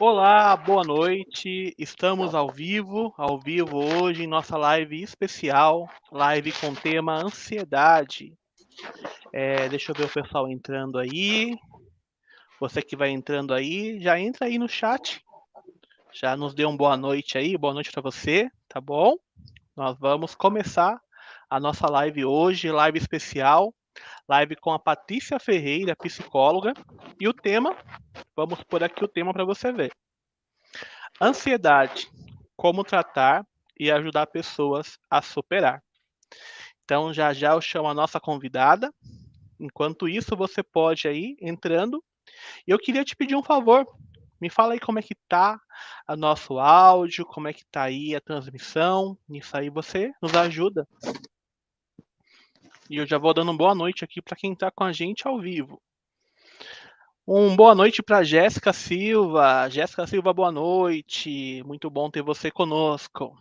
Olá, boa noite. Estamos ao vivo hoje em nossa live especial, live com tema ansiedade. Deixa eu ver o pessoal entrando aí. Você que vai entrando aí, já entra aí no chat. Já nos dê uma boa noite para você, tá bom? Nós vamos começar a nossa live hoje, live especial, live com a Patrícia Ferreira, psicóloga. E o tema, vamos pôr aqui o tema para você ver. Ansiedade, como tratar e ajudar pessoas a superar. Então, já já eu chamo a nossa convidada. Enquanto isso, você pode aí entrando. E eu queria te pedir um favor. Me fala aí como é que tá o nosso áudio, como é que tá aí a transmissão. Isso aí você nos ajuda. E eu já vou dando boa noite aqui para quem está com a gente ao vivo. Boa noite para Jéssica Silva. Jéssica Silva, boa noite. Muito bom ter você conosco.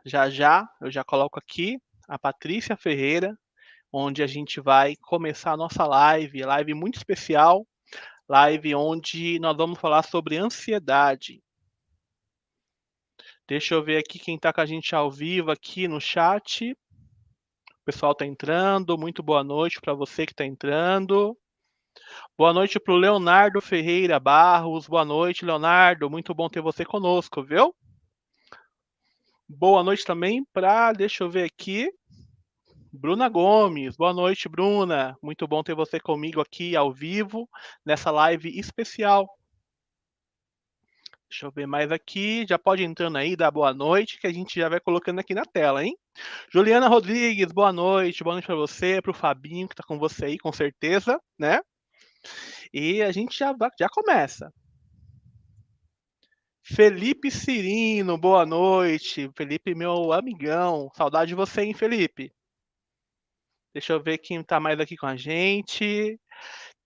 Já já eu já coloco aqui a Patrícia Ferreira, onde a gente vai começar a nossa live muito especial, live onde nós vamos falar sobre ansiedade. Deixa eu ver aqui quem está com a gente ao vivo aqui no chat. O pessoal está entrando, muito boa noite para você que está entrando. Boa noite para o Leonardo Ferreira Barros, boa noite, Leonardo, muito bom ter você conosco, viu? Boa noite também para, deixa eu ver aqui, Bruna Gomes, boa noite, Bruna. Muito bom ter você comigo aqui ao vivo, nessa live especial. Deixa eu ver mais aqui. Já pode ir entrando aí, dar boa noite, que a gente já vai colocando aqui na tela, hein? Juliana Rodrigues, boa noite para você, para o Fabinho, que está com você aí, com certeza, né? E a gente já começa. Felipe Cirino, boa noite. Felipe, meu amigão. Saudade de você, hein, Felipe? Deixa eu ver quem tá mais aqui com a gente.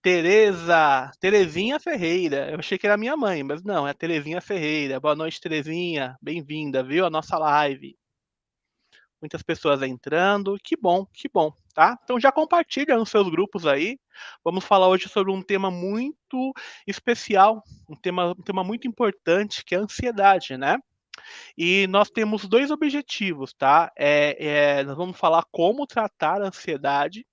Terezinha Ferreira. Eu achei que era minha mãe, mas não, é a Terezinha Ferreira. Boa noite, Terezinha. Bem-vinda, viu? A nossa live. Muitas pessoas entrando. Que bom, tá? Então já compartilha nos seus grupos aí. Vamos falar hoje sobre um tema muito especial, um tema muito importante, que é a ansiedade, né? E nós temos dois objetivos, tá? Nós vamos falar como tratar a ansiedade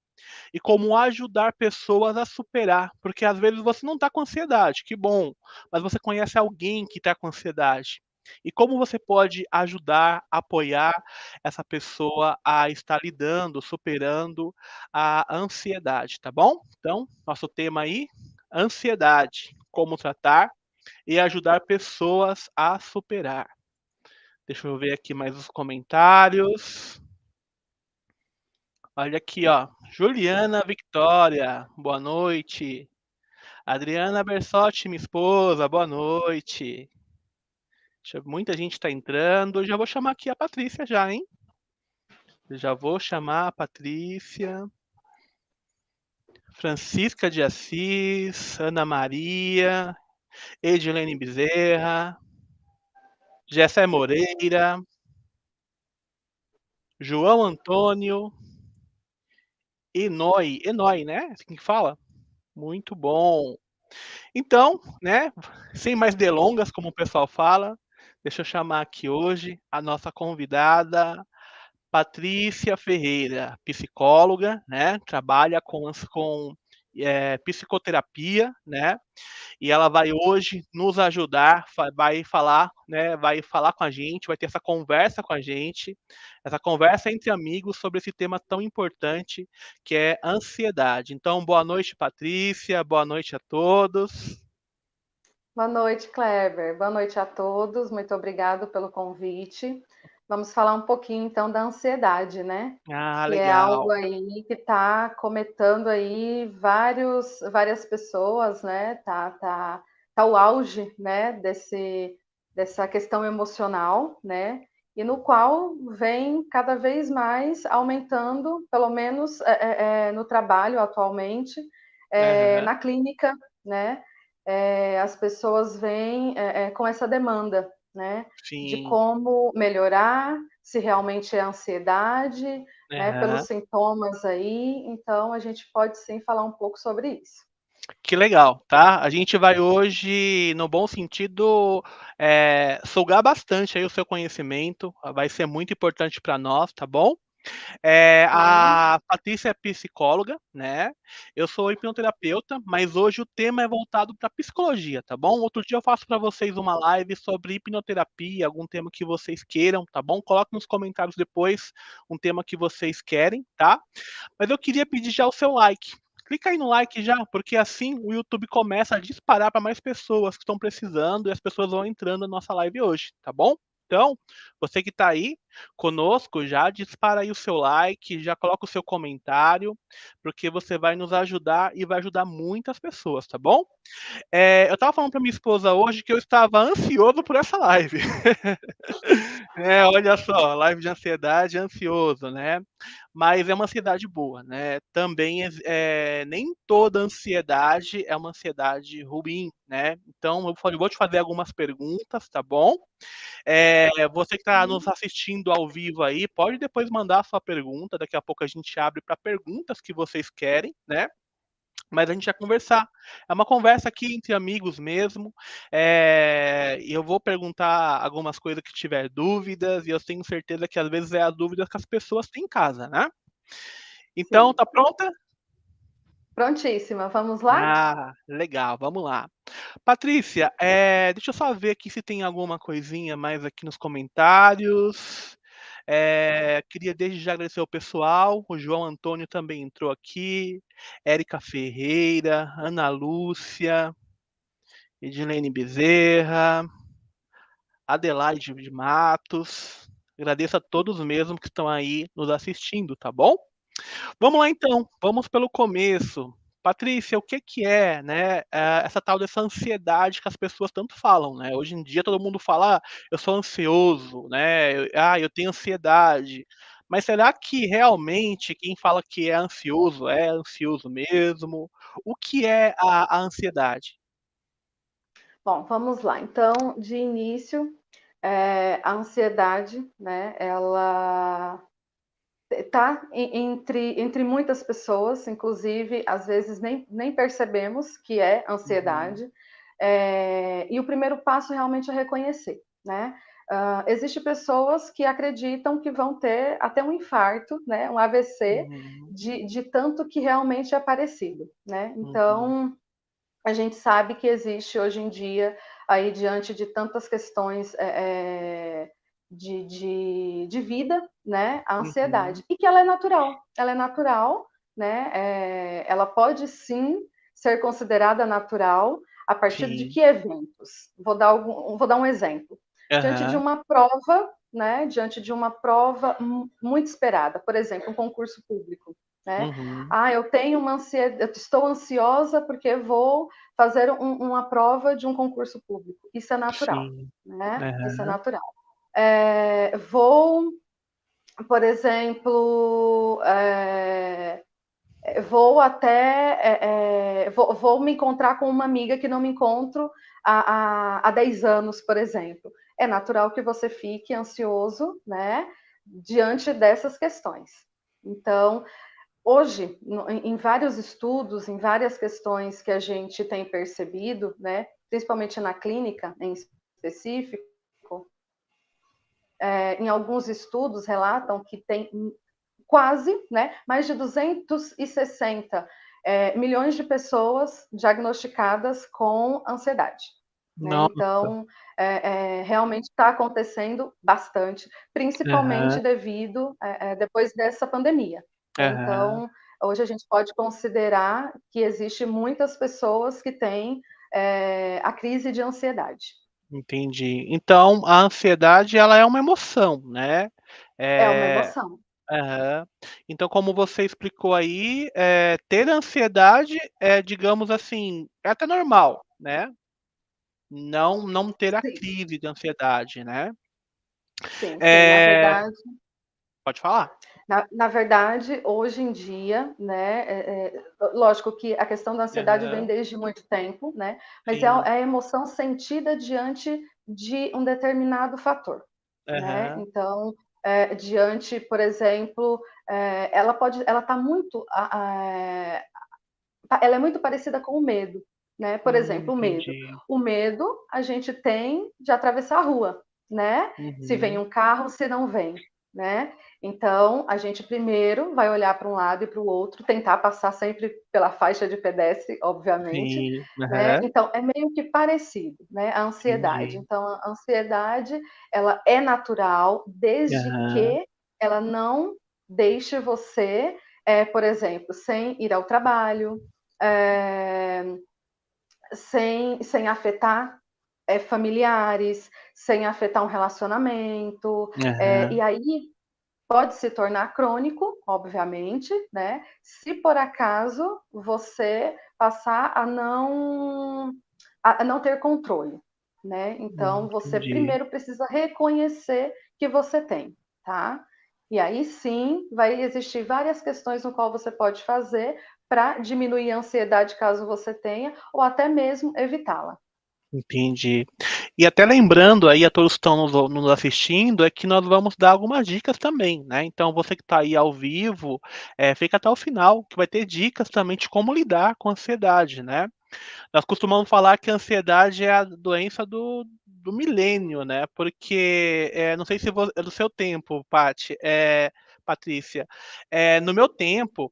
e como ajudar pessoas a superar, porque às vezes você não está com ansiedade, que bom, mas você conhece alguém que está com ansiedade. E como você pode ajudar, apoiar essa pessoa a estar lidando, superando a ansiedade, tá bom? Então, nosso tema aí, ansiedade, como tratar e ajudar pessoas a superar. Deixa eu ver aqui mais os comentários. Olha aqui, ó. Juliana Victoria, boa noite. Adriana Bersotti, minha esposa, boa noite. Muita gente está entrando. Já vou chamar aqui a Patrícia já, hein? Já vou chamar a Patrícia. Francisca de Assis, Ana Maria, Edilene Bezerra, Gessé Moreira, João Antônio, Enói, né? Assim que fala? Muito bom. Então, né, sem mais delongas, como o pessoal fala, deixa eu chamar aqui hoje a nossa convidada, Patrícia Ferreira, psicóloga, né, trabalha com psicoterapia, né, e ela vai hoje nos ajudar, vai falar, né, vai falar com a gente, vai ter essa conversa entre amigos sobre esse tema tão importante que é ansiedade. Então, boa noite, Patrícia, boa noite a todos. Boa noite, Kleber. Boa noite a todos. Muito obrigado pelo convite. Vamos falar um pouquinho então da ansiedade, né? Ah, Que é algo legal. aí que está cometendo aí várias pessoas, né? Tá o auge, né? Dessa questão emocional, né? E no qual vem cada vez mais aumentando, pelo menos no trabalho atualmente, Aham, na clínica, né? As pessoas vêm com essa demanda, né? De sim. como melhorar, se realmente é ansiedade, né? Pelos Aham. sintomas aí. Então, a gente pode sim falar um pouco sobre isso. Que legal, tá? A gente vai hoje, no bom sentido, sugar bastante aí o seu conhecimento, vai ser muito importante para nós, tá bom? Sim, A Patrícia é psicóloga, né, eu sou hipnoterapeuta, mas hoje o tema é voltado para psicologia, tá bom? Outro dia eu faço para vocês uma live sobre hipnoterapia, algum tema que vocês queiram, tá bom? Coloque nos comentários depois um tema que vocês querem, tá? Mas eu queria pedir já o seu like. Clica aí no like já, porque assim o YouTube começa a disparar para mais pessoas que estão precisando e as pessoas vão entrando na nossa live hoje, tá bom? Então, você que está aí conosco, já dispara aí o seu like, já coloca o seu comentário, porque você vai nos ajudar e vai ajudar muitas pessoas, tá bom? Eu estava falando para minha esposa hoje que eu estava ansioso por essa live. Olha só, live de ansiedade, ansioso, né? Mas é uma ansiedade boa, né? Também nem toda ansiedade é uma ansiedade ruim, né? Então vou te fazer algumas perguntas, tá bom? Você que está nos sim. assistindo ao vivo aí, pode depois mandar a sua pergunta. Daqui a pouco a gente abre para perguntas que vocês querem, né? Mas a gente vai conversar. É uma conversa aqui entre amigos mesmo. E eu vou perguntar algumas coisas que tiver dúvidas, e eu tenho certeza que às vezes é as dúvidas que as pessoas têm em casa, né? Então, Sim. tá pronta? Prontíssima, vamos lá? Ah, legal, vamos lá. Patrícia, deixa eu só ver aqui se tem alguma coisinha mais aqui nos comentários. Queria desde já agradecer ao pessoal. O João Antônio também entrou aqui. Érica Ferreira, Ana Lúcia, Edilene Bezerra, Adelaide de Matos. Agradeço a todos mesmo que estão aí nos assistindo, tá bom? Vamos lá então, vamos pelo começo. Patrícia, o que que é, né, essa tal dessa ansiedade que as pessoas tanto falam, né? Hoje em dia todo mundo fala: "Ah, eu sou ansioso", né? Eu tenho ansiedade". Mas será que realmente quem fala que é ansioso mesmo? O que é a ansiedade? Bom, vamos lá. Então, de início, a ansiedade, né, ela tá entre muitas pessoas, inclusive, às vezes nem percebemos que é Uhum, ansiedade. E o primeiro passo realmente é reconhecer, né? Existe pessoas que acreditam que vão ter até um infarto, né, um AVC, uhum, de tanto que realmente é parecido, né? uhum, Então, a gente sabe que existe hoje em dia, aí diante de tantas questões de vida, né, a uhum. ansiedade. E que ela é natural, né, ela pode sim ser considerada natural a partir de Sim. que eventos? Vou dar um exemplo. Diante de Aham. uma prova, né, diante de uma prova muito esperada, por exemplo, um concurso público, né? Uhum. Ah, eu tenho uma ansiedade, eu estou ansiosa porque vou fazer uma prova de um concurso público. Isso é natural, Sim. né? Isso é Aham. natural. Vou, por exemplo, vou até vou me encontrar com uma amiga que não me encontro há 10 anos, por exemplo. É natural que você fique ansioso, né? Diante dessas questões. Então, hoje, em vários estudos, em várias questões que a gente tem percebido, né, principalmente na clínica em específico, em alguns estudos relatam que tem quase, né, mais de 260 milhões de pessoas diagnosticadas com ansiedade. Né? Nossa. Então, realmente está acontecendo bastante, principalmente Aham, devido, depois dessa pandemia. Né? aham. Então, hoje a gente pode considerar que existe muitas pessoas que têm a crise de ansiedade. Entendi. Então, a ansiedade, ela é uma emoção, né? É uma Eh emoção. aham. Então, como você explicou aí, ter ansiedade é, digamos assim, é até normal, né? Não ter a Sim, crise de ansiedade, né? sim, sim. Eh pode falar. Na verdade, hoje em dia, né, lógico que a questão da ansiedade vem Aham. desde muito tempo, né, mas Sim. é a emoção sentida diante de um determinado fator, né. Aham. Então, diante, por exemplo, ela está muito ela é muito parecida com o medo, né? Por exemplo, o medo. Entendi. O medo a gente tem de atravessar a rua, né? Se vem Uhum. um carro, se não vem, né? Então, a gente primeiro vai olhar para um lado e para o outro, tentar passar sempre pela faixa de pedestre, obviamente, Sim. né? Aham. Então, é meio que parecido, né? A ansiedade. Entendi. Então, a ansiedade, ela é natural, desde Aham. que ela não deixe você, por exemplo, sem ir ao trabalho, é, sem afetar familiares, sem afetar um relacionamento, e Aham. aí pode se tornar crônico, obviamente, né? Se por acaso você passar a não ter controle, né? Então você Entendi. primeiro precisa reconhecer que você tem, tá? E aí sim vai existir várias questões no qual você pode fazer para diminuir a ansiedade caso você tenha, ou até mesmo evitá-la. Entendi. E até lembrando aí a todos que estão nos assistindo, é que nós vamos dar algumas dicas também, né. Então você que está aí ao vivo, fica até o final, que vai ter dicas também de como lidar com a ansiedade, né. Nós costumamos falar que a ansiedade é a doença do milênio, né, porque, não sei se é do seu tempo, Patrícia, no meu tempo,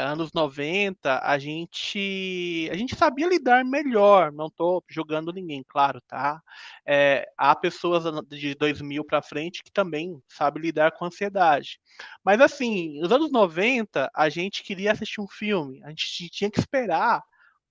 anos 90, a gente sabia lidar melhor, não estou julgando ninguém, claro, tá. Há pessoas de 2000 para frente que também sabem lidar com ansiedade. Mas assim, nos anos 90, a gente queria assistir um filme, a gente tinha que esperar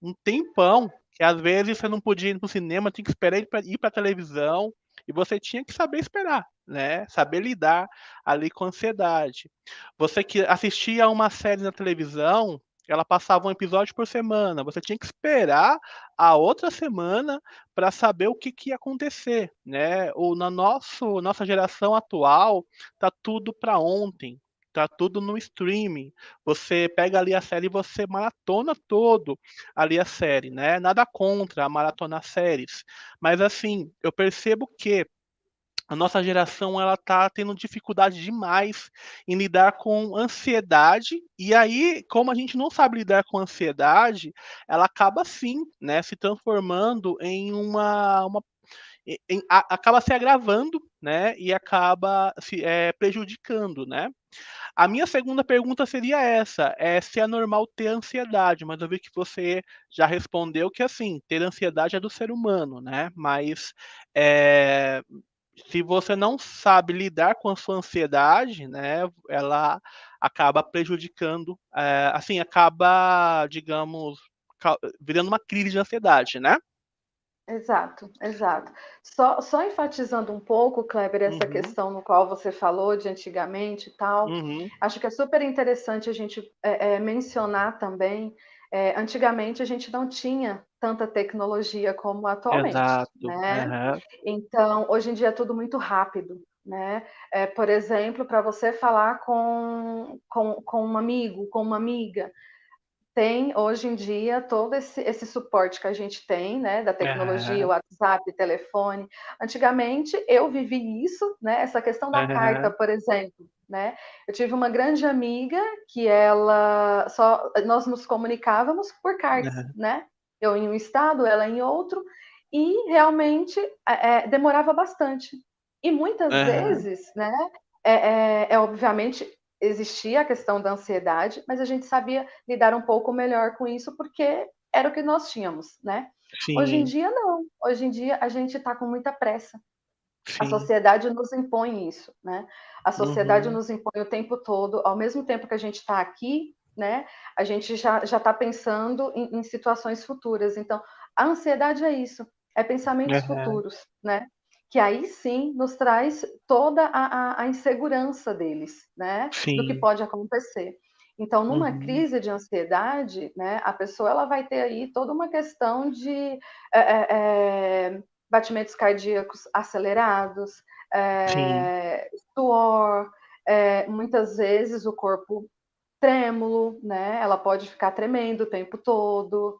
um tempão, que às vezes você não podia ir no cinema, tinha que esperar ir pra televisão, e você tinha que saber esperar, né, saber lidar ali com a ansiedade. Você que assistia a uma série na televisão, ela passava um episódio por semana, você tinha que esperar a outra semana para saber o que que ia acontecer, né. Ou na nossa geração atual, tá tudo para ontem, tá tudo no streaming. Você pega ali a série e você maratona todo ali a série, né. Nada contra maratonar séries, mas assim, eu percebo que a nossa geração ela tá tendo dificuldade demais em lidar com ansiedade, e aí, como a gente não sabe lidar com ansiedade, ela acaba sim, né, se transformando em uma acaba se agravando, né, e acaba prejudicando, né. A minha segunda pergunta seria essa, se é normal ter ansiedade, mas eu vi que você já respondeu que, assim, ter ansiedade é do ser humano, né, mas, eh, se você não sabe lidar com a sua ansiedade, né, ela acaba prejudicando, assim, acaba, digamos, virando uma crise de ansiedade, né. Exato, exato. Só enfatizando um pouco, Kleber, essa Uhum, questão no qual você falou de antigamente e tal, uhum. acho que é super interessante a gente, mencionar também, antigamente a gente não tinha tanta tecnologia como atualmente, Exato. né. Aham, Então, hoje em dia é tudo muito rápido, né. Por exemplo, para você falar com um amigo, com uma amiga, tem, hoje em dia, todo esse suporte que a gente tem, né, da tecnologia, aham, WhatsApp, telefone. Antigamente, eu vivi isso, né, essa questão da carta, aham, por exemplo, né. Eu tive uma grande amiga que ela só nós nos comunicávamos por cartas, aham, né. Eu em um estado, ela em outro, e realmente, demorava bastante. E muitas aham. vezes, né, obviamente existia a questão da ansiedade, mas a gente sabia lidar um pouco melhor com isso, porque era o que nós tínhamos, né. Hoje em Sim, dia não, hoje em dia a gente está com muita pressa, a sim. sociedade nos impõe isso, né. A sociedade Uhum. nos impõe o tempo todo, ao mesmo tempo que a gente está aqui, né, a gente já está pensando em situações futuras, então a ansiedade é isso, é pensamentos Aham. futuros, né, que aí sim nos traz toda a insegurança deles, né, do que Sim. pode acontecer. Então numa Uhum. crise de ansiedade, né, a pessoa ela vai ter aí toda uma questão de, batimentos cardíacos acelerados, Sim, suor, muitas vezes o corpo trêmulo, né? Ela pode ficar tremendo o tempo todo.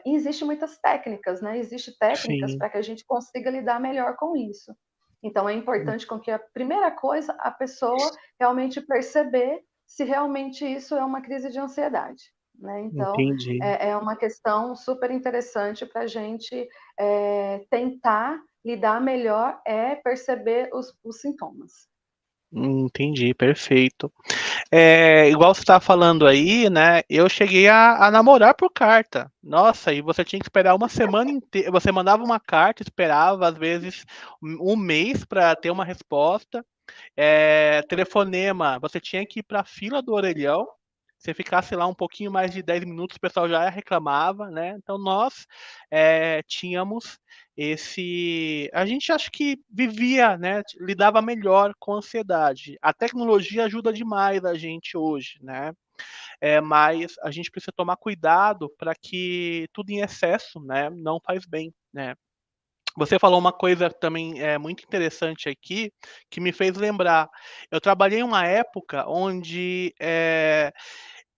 E existe muitas técnicas, né? Existem técnicas sim. para que a gente consiga lidar melhor com isso. Então é importante com que a primeira coisa a pessoa realmente perceber se realmente isso é uma crise de ansiedade. né? Então, Entendi. é uma questão super interessante para a gente tentar lidar melhor, perceber os sintomas. Entendi, perfeito. Igual você tá falando aí, né? Eu cheguei a namorar por carta. Nossa, e você tinha que esperar uma semana inteira. Você mandava uma carta, esperava às vezes um mês para ter uma resposta. Telefonema, você tinha que ir para a fila do orelhão. Se ficasse lá um pouquinho mais de 10 minutos, o pessoal já reclamava, né? Então nós tínhamos esse. A gente acha que vivia, né? Lidava melhor com a ansiedade. A tecnologia ajuda demais a gente hoje, né? Mas a gente precisa tomar cuidado para que tudo em excesso, né, não faz bem, né? Você falou uma coisa também muito interessante aqui, que me fez lembrar. Eu trabalhei em uma época onde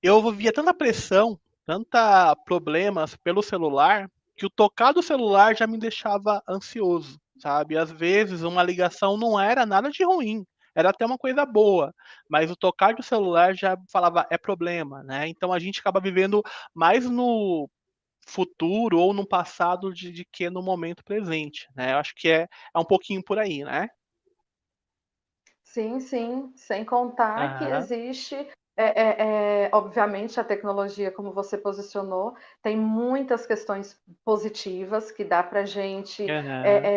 eu vivia tanta pressão, tanta problemas pelo celular, que o tocar do celular já me deixava ansioso, sabe? Às vezes uma ligação não era nada de ruim, era até uma coisa boa, mas o tocar do celular já falava é problema, né? Então a gente acaba vivendo mais no futuro ou no passado de que no momento presente, né? Eu acho que é um pouquinho por aí, né? Sim, sim, sem contar que Aham, existe, obviamente, a tecnologia, como você posicionou, tem muitas questões positivas que dá para a gente aham,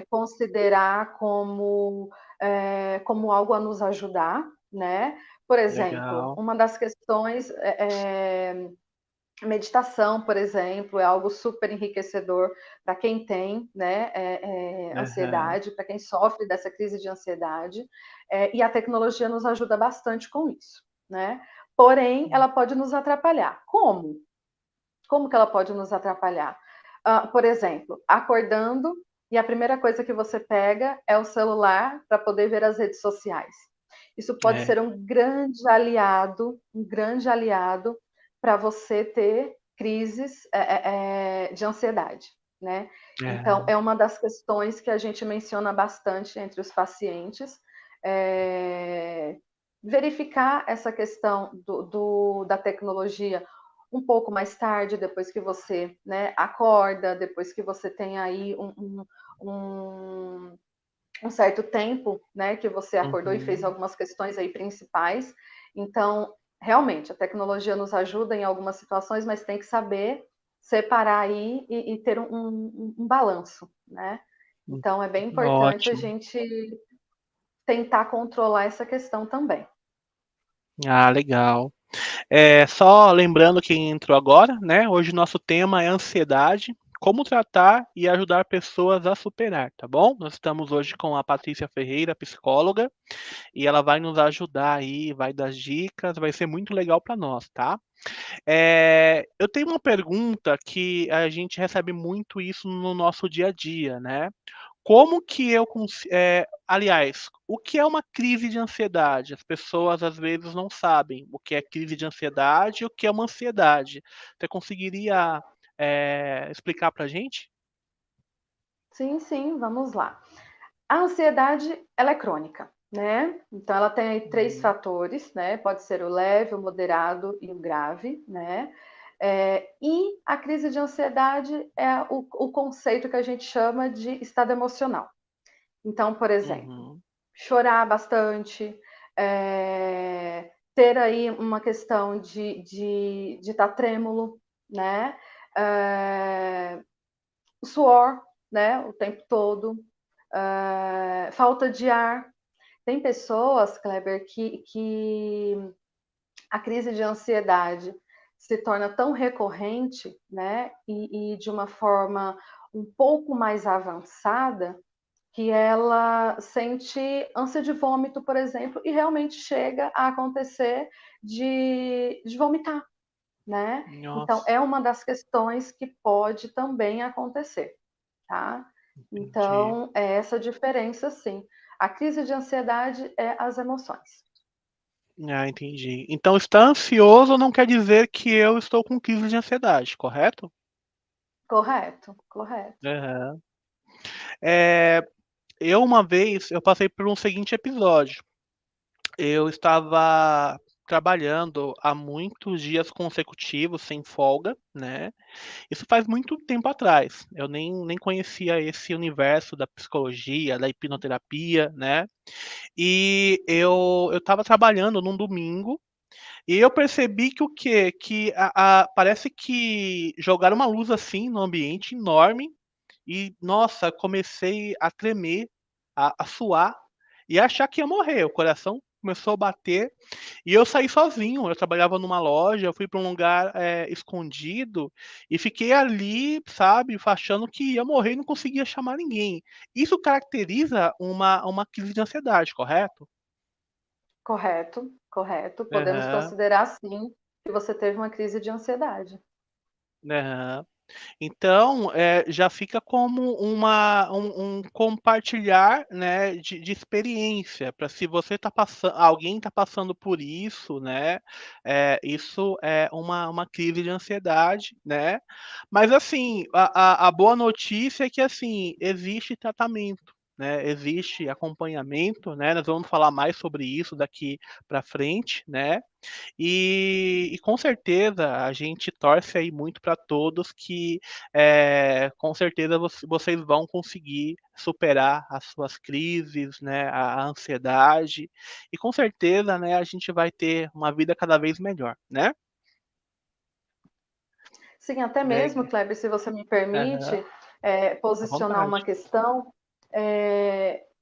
considerar como algo a nos ajudar, né? Por exemplo, legal. uma das questões meditação, por exemplo, é algo super enriquecedor para quem tem, né, Aham, ansiedade, para quem sofre dessa crise de ansiedade, e a tecnologia nos ajuda bastante com isso, né? Porém, ela pode nos atrapalhar. Como? Como que ela pode nos atrapalhar? Por exemplo, acordando e a primeira coisa que você pega é o celular para poder ver as redes sociais. Isso pode é, ser um grande aliado para você ter crises de ansiedade, né? Então, é, é uma das questões que a gente menciona bastante entre os pacientes. É, verificar essa questão da tecnologia um pouco mais tarde, depois que você, né, acorda, depois que você tem aí um, um certo tempo, né, que você acordou e fez uhum. algumas questões aí principais. Então, realmente, a tecnologia nos ajuda em algumas situações, mas tem que saber separar aí e ter um balanço, né? Então, é bem importante a Ótimo. gente tentar controlar essa questão também. Ah, legal. Só lembrando quem entrou agora, né? Hoje nosso tema é ansiedade, como tratar e ajudar pessoas a superar, tá bom? Nós estamos hoje com a Patrícia Ferreira, psicóloga, e ela vai nos ajudar aí, vai dar dicas, vai ser muito legal para nós, tá? Eu tenho uma pergunta que a gente recebe muito isso no nosso dia a dia, né? Como que aliás, o que é uma crise de ansiedade? As pessoas às vezes não sabem o que é crise de ansiedade e o que é uma ansiedade. Você conseguiria explicar para a gente? Sim, sim, vamos lá. A ansiedade, ela é crônica, né? Então, ela tem aí três Uhum, fatores, né? Pode ser o leve, o moderado e o grave, né? E a crise de ansiedade é o conceito que a gente chama de estado emocional. Então, por exemplo, uhum, chorar bastante, ter aí uma questão de estar trêmulo, né? O suor, né? O tempo todo, falta de ar. Tem pessoas, Kleber, que a crise de ansiedade se torna tão recorrente, né, e de uma forma um pouco mais avançada, que ela sente ânsia de vômito, por exemplo, e realmente chega a acontecer de vomitar, né? Então, nossa, é uma das questões que pode também acontecer, tá? entendi. Então, é essa diferença, sim. A crise de ansiedade é as emoções. Ah, entendi. Então, estar ansioso não quer dizer que eu estou com crise de ansiedade, correto? Correto, correto. Aham. É, uma vez eu passei por um seguinte episódio. Eu estava trabalhando há muitos dias consecutivos sem folga, né. Isso faz muito tempo atrás, eu nem conhecia esse universo da psicologia, da hipnoterapia, né. E eu estava trabalhando num domingo, e eu percebi que o quê? Que a parece que jogaram uma luz, assim, no ambiente enorme, e nossa, comecei a tremer, a suar e achar que ia morrer, o coração começou a bater, e eu saí sozinho. Eu trabalhava numa loja, eu fui para um lugar, escondido, e fiquei ali, sabe, achando que ia morrer e não conseguia chamar ninguém. Isso caracteriza uma crise de ansiedade, correto? Correto, correto. Podemos Aham, considerar sim que você teve uma crise de ansiedade. aham. Então, já fica como um compartilhar, né, de experiência, para se você tá passando, alguém está passando por isso, né, isso é uma crise de ansiedade, né. Mas assim, a boa notícia é que, assim, existe tratamento, né, existe acompanhamento, né, nós vamos falar mais sobre isso daqui para frente, né. E com certeza a gente torce aí muito para todos que, com certeza vocês vão conseguir superar as suas crises, né, a ansiedade, e com certeza, né, a gente vai ter uma vida cada vez melhor, né. Sim, até mesmo, Né. Kleber, se você me Aham, permite, à posicionar vontade. uma questão,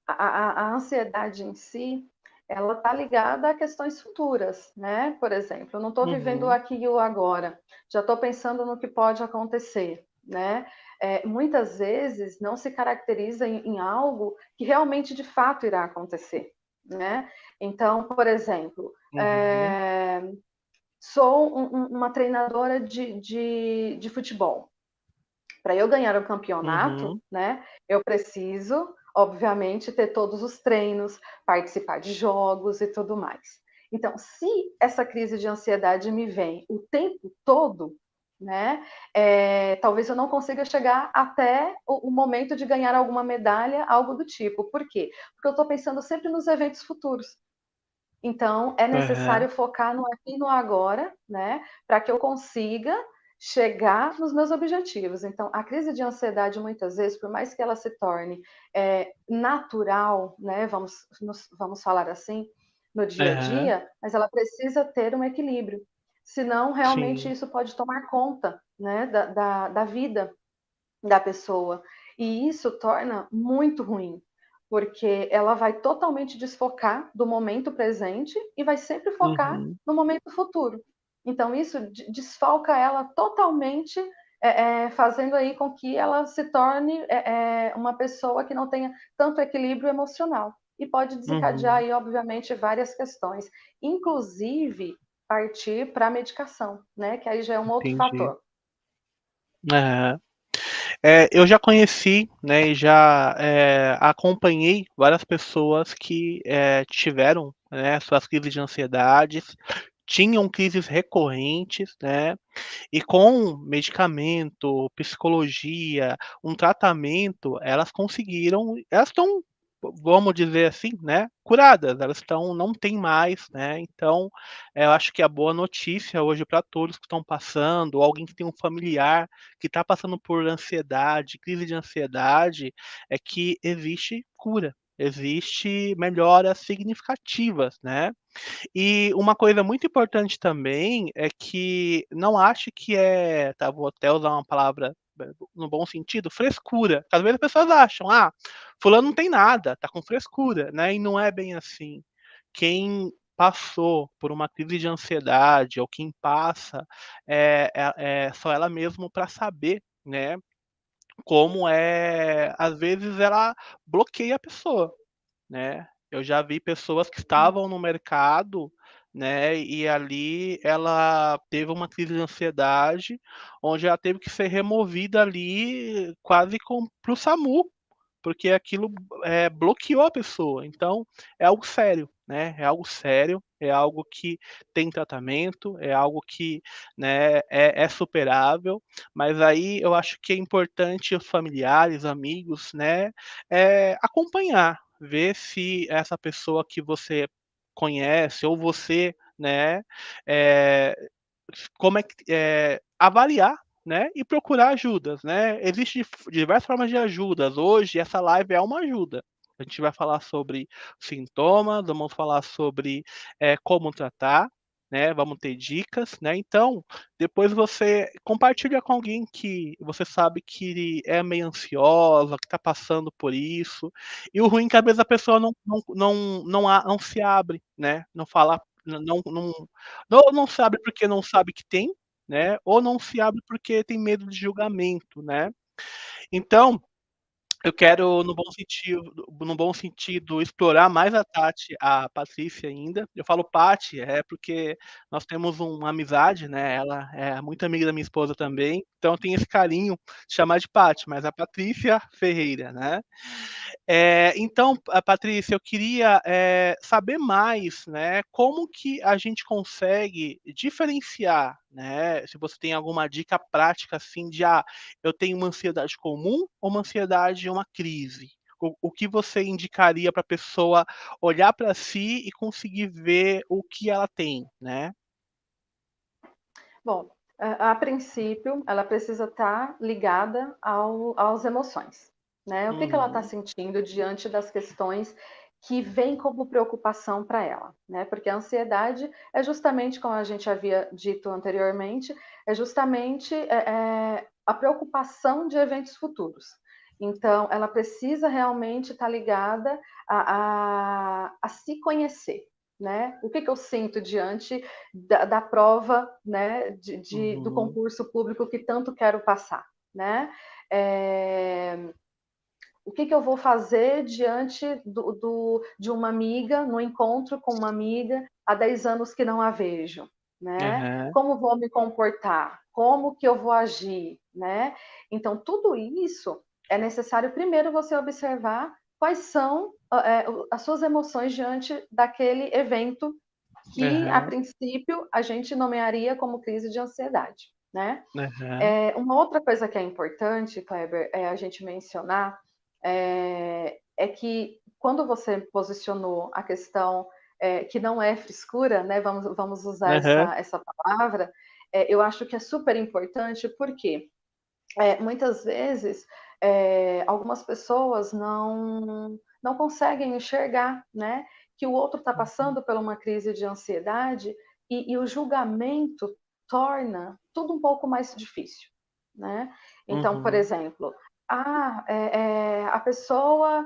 a ansiedade em si, ela está ligada a questões futuras, né? Por exemplo, eu não estou vivendo o Uhum, aqui e o agora, já estou pensando no que pode acontecer, né? Muitas vezes não se caracteriza em algo que realmente de fato irá acontecer, né? Então, por exemplo, uhum, sou uma treinadora de futebol. Para eu ganhar o campeonato, uhum, né, eu preciso, obviamente, ter todos os treinos, participar de jogos e tudo mais. Então, se essa crise de ansiedade me vem o tempo todo, né, talvez eu não consiga chegar até o momento de ganhar alguma medalha, algo do tipo. Por quê? Porque eu estou pensando sempre nos eventos futuros. Então, é aham, necessário focar no aqui e no agora, né, para que eu consiga chegar nos meus objetivos. Então, a crise de ansiedade, muitas vezes, por mais que ela se torne natural, né, vamos falar assim, no dia a aham, dia, mas ela precisa ter um equilíbrio. Senão, realmente, sim, isso pode tomar conta, né, da vida da pessoa. E isso torna muito ruim, porque ela vai totalmente desfocar do momento presente e vai sempre focar uhum, no momento futuro. Então, isso desfalca ela totalmente, fazendo aí com que ela se torne uma pessoa que não tenha tanto equilíbrio emocional. E pode desencadear uhum, aí, obviamente, várias questões, inclusive partir para a medicação, né? Que aí já é um outro entendi. fator. Aham. Eu já conheci, né, e já, acompanhei várias pessoas que, tiveram, né, suas crises de ansiedades, tinham crises recorrentes, né, e com medicamento, psicologia, um tratamento, elas estão, vamos dizer assim, né, curadas, elas estão, não tem mais, né. Então, eu acho que a boa notícia hoje para todos que estão passando, ou alguém que tem um familiar que está passando por ansiedade, crise de ansiedade, é que existe cura, existe melhoras significativas, né. E uma coisa muito importante também é que não ache que tá, vou até usar uma palavra, no bom sentido, frescura. Às vezes as pessoas acham: "Ah, fulano não tem nada, tá com frescura", né, e não é bem assim. Quem passou por uma crise de ansiedade ou quem passa, é só ela mesmo para saber, né, como às vezes ela bloqueia a pessoa, né. Eu já vi pessoas que estavam no mercado, né, e ali ela teve uma crise de ansiedade, onde ela teve que ser removida ali quase com para o SAMU, porque aquilo, bloqueou a pessoa. Então, é algo sério, né, é algo sério, é algo que tem tratamento, é algo que, né, é superável, mas aí eu acho que é importante os familiares, amigos, né, acompanhar, ver se essa pessoa que você conhece ou você, né, eh, como é que avaliar, né, e procurar ajudas, né. Existe diversas formas de ajudas. Hoje essa live é uma ajuda. A gente vai falar sobre sintomas, vamos falar sobre, como tratar, né, vamos ter dicas, né. Então, depois você compartilha com alguém que você sabe que é meio ansiosa, que está passando por isso. E o ruim é que às vezes a pessoa não se abre, né, não fala, não ou não sabe porque não sabe que tem, né, ou não se abre porque tem medo de julgamento, né. Então, eu quero, no bom sentido, explorar mais a Patrícia ainda. Eu falo Paty, porque nós temos uma amizade, né, ela é muito amiga da minha esposa também, então eu tenho esse carinho de chamar de Paty, mas a Patrícia Ferreira, né. Então, Patrícia, eu queria, saber mais, né, como que a gente consegue diferenciar, né, se você tem alguma dica prática, assim, de: "Ah, eu tenho uma ansiedade comum ou uma ansiedade, uma crise?". O que você indicaria para a pessoa olhar para si e conseguir ver o que ela tem, né? Bom, a princípio, ela precisa estar ligada às emoções, né? O que ela está Uhum, sentindo diante das questões que vêm como preocupação para ela, né? Porque a ansiedade é justamente, como a gente havia dito anteriormente, é justamente a preocupação de eventos futuros. Então, ela precisa realmente estar ligada a se conhecer, né? O que eu sinto diante da prova, né, do uhum, concurso público que tanto quero passar, né? É, o que eu vou fazer diante de uma amiga, no encontro com uma amiga há 10 anos que não a vejo, né? aham, Como vou me comportar? Como que eu vou agir, né? Então, tudo isso é necessário primeiro você observar quais são as suas emoções diante daquele evento que, a aham, princípio, a gente nomearia como crise de ansiedade, né? aham, Uma outra coisa que é importante, Kleber, a gente mencionar, que quando você posicionou a questão que não é frescura, né? Vamos usar aham, essa palavra, eu acho que é super importante porque muitas vezes algumas pessoas não conseguem enxergar, né, que o outro está passando por uma crise de ansiedade e o julgamento torna tudo um pouco mais difícil, né? Então, por uhum, exemplo, a pessoa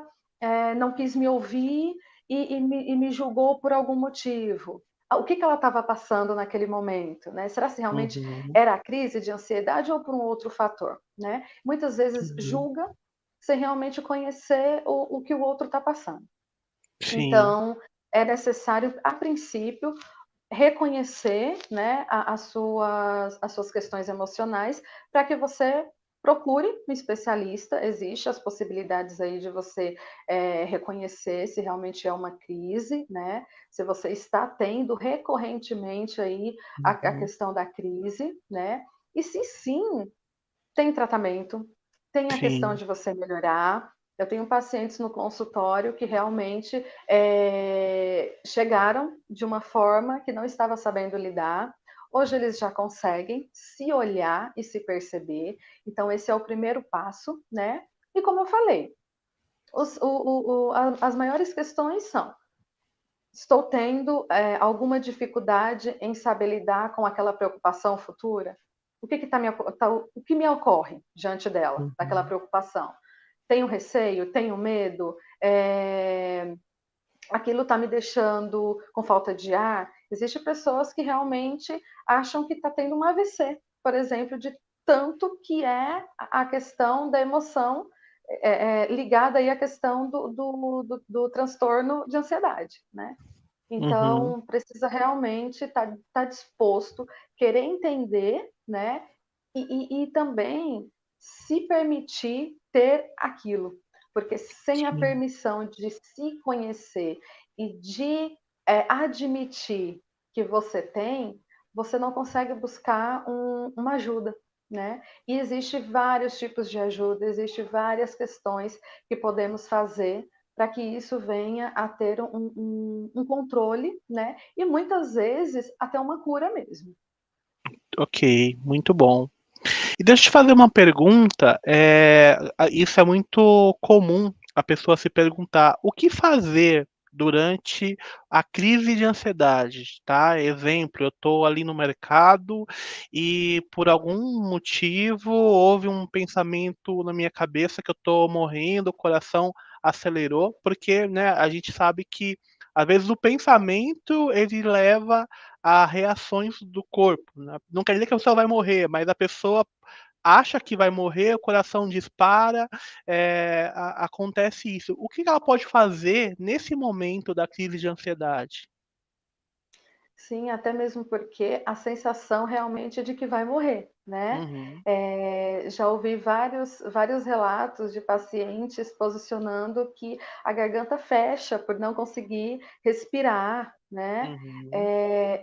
não quis me ouvir e me julgou por algum motivo. O que ela estava passando naquele momento, né? Será se realmente uhum, era a crise de ansiedade ou por um outro fator, né? Muitas vezes uhum. julga sem realmente conhecer o que o outro está passando. Sim. Então, é necessário, a princípio, reconhecer, né, as suas questões emocionais para que você procure um especialista. Existem as possibilidades aí de você reconhecer se realmente é uma crise, né? Se você está tendo recorrentemente aí a Uhum. questão da crise, né? E se sim, tem tratamento, tem a questão Sim. de você melhorar. Eu tenho pacientes no consultório que realmente chegaram de uma forma que não estava sabendo lidar. Hoje eles já conseguem se olhar e se perceber. Então, esse é o primeiro passo, né? E como eu falei, as maiores questões são: estou tendo alguma dificuldade em saber lidar com aquela preocupação futura? O que me ocorre diante dela, daquela Uhum. preocupação? Tenho receio? Tenho medo? Aquilo está me deixando com falta de ar? Existem pessoas que realmente acham que está tendo um AVC, por exemplo, de tanto que é a questão da emoção ligada aí à questão do transtorno de ansiedade, né? Uhum. Então, precisa realmente estar disposto, querer entender, né? E também se permitir ter aquilo, porque sem a Sim. permissão de se conhecer e de admitir que você tem, você não consegue buscar uma ajuda, né? E existe vários tipos de ajuda, existe várias questões que podemos fazer para que isso venha a ter um controle, né? E muitas vezes até uma cura mesmo. Ok, muito bom. E deixa eu te fazer uma pergunta. Isso é muito comum a pessoa se perguntar o que fazer durante a crise de ansiedade, tá? Exemplo, eu estou ali no mercado e por algum motivo houve um pensamento na minha cabeça que eu estou morrendo, o coração acelerou, porque, né, a gente sabe que às vezes o pensamento ele leva a reações do corpo, né? Não quer dizer que a pessoa vai morrer, mas a pessoa acha que vai morrer, o coração dispara, acontece isso. O que ela pode fazer nesse momento da crise de ansiedade? Sim, até mesmo porque a sensação realmente é de que vai morrer, né? Uhum, Já ouvi vários relatos de pacientes posicionando que a garganta fecha por não conseguir respirar, né? uhum,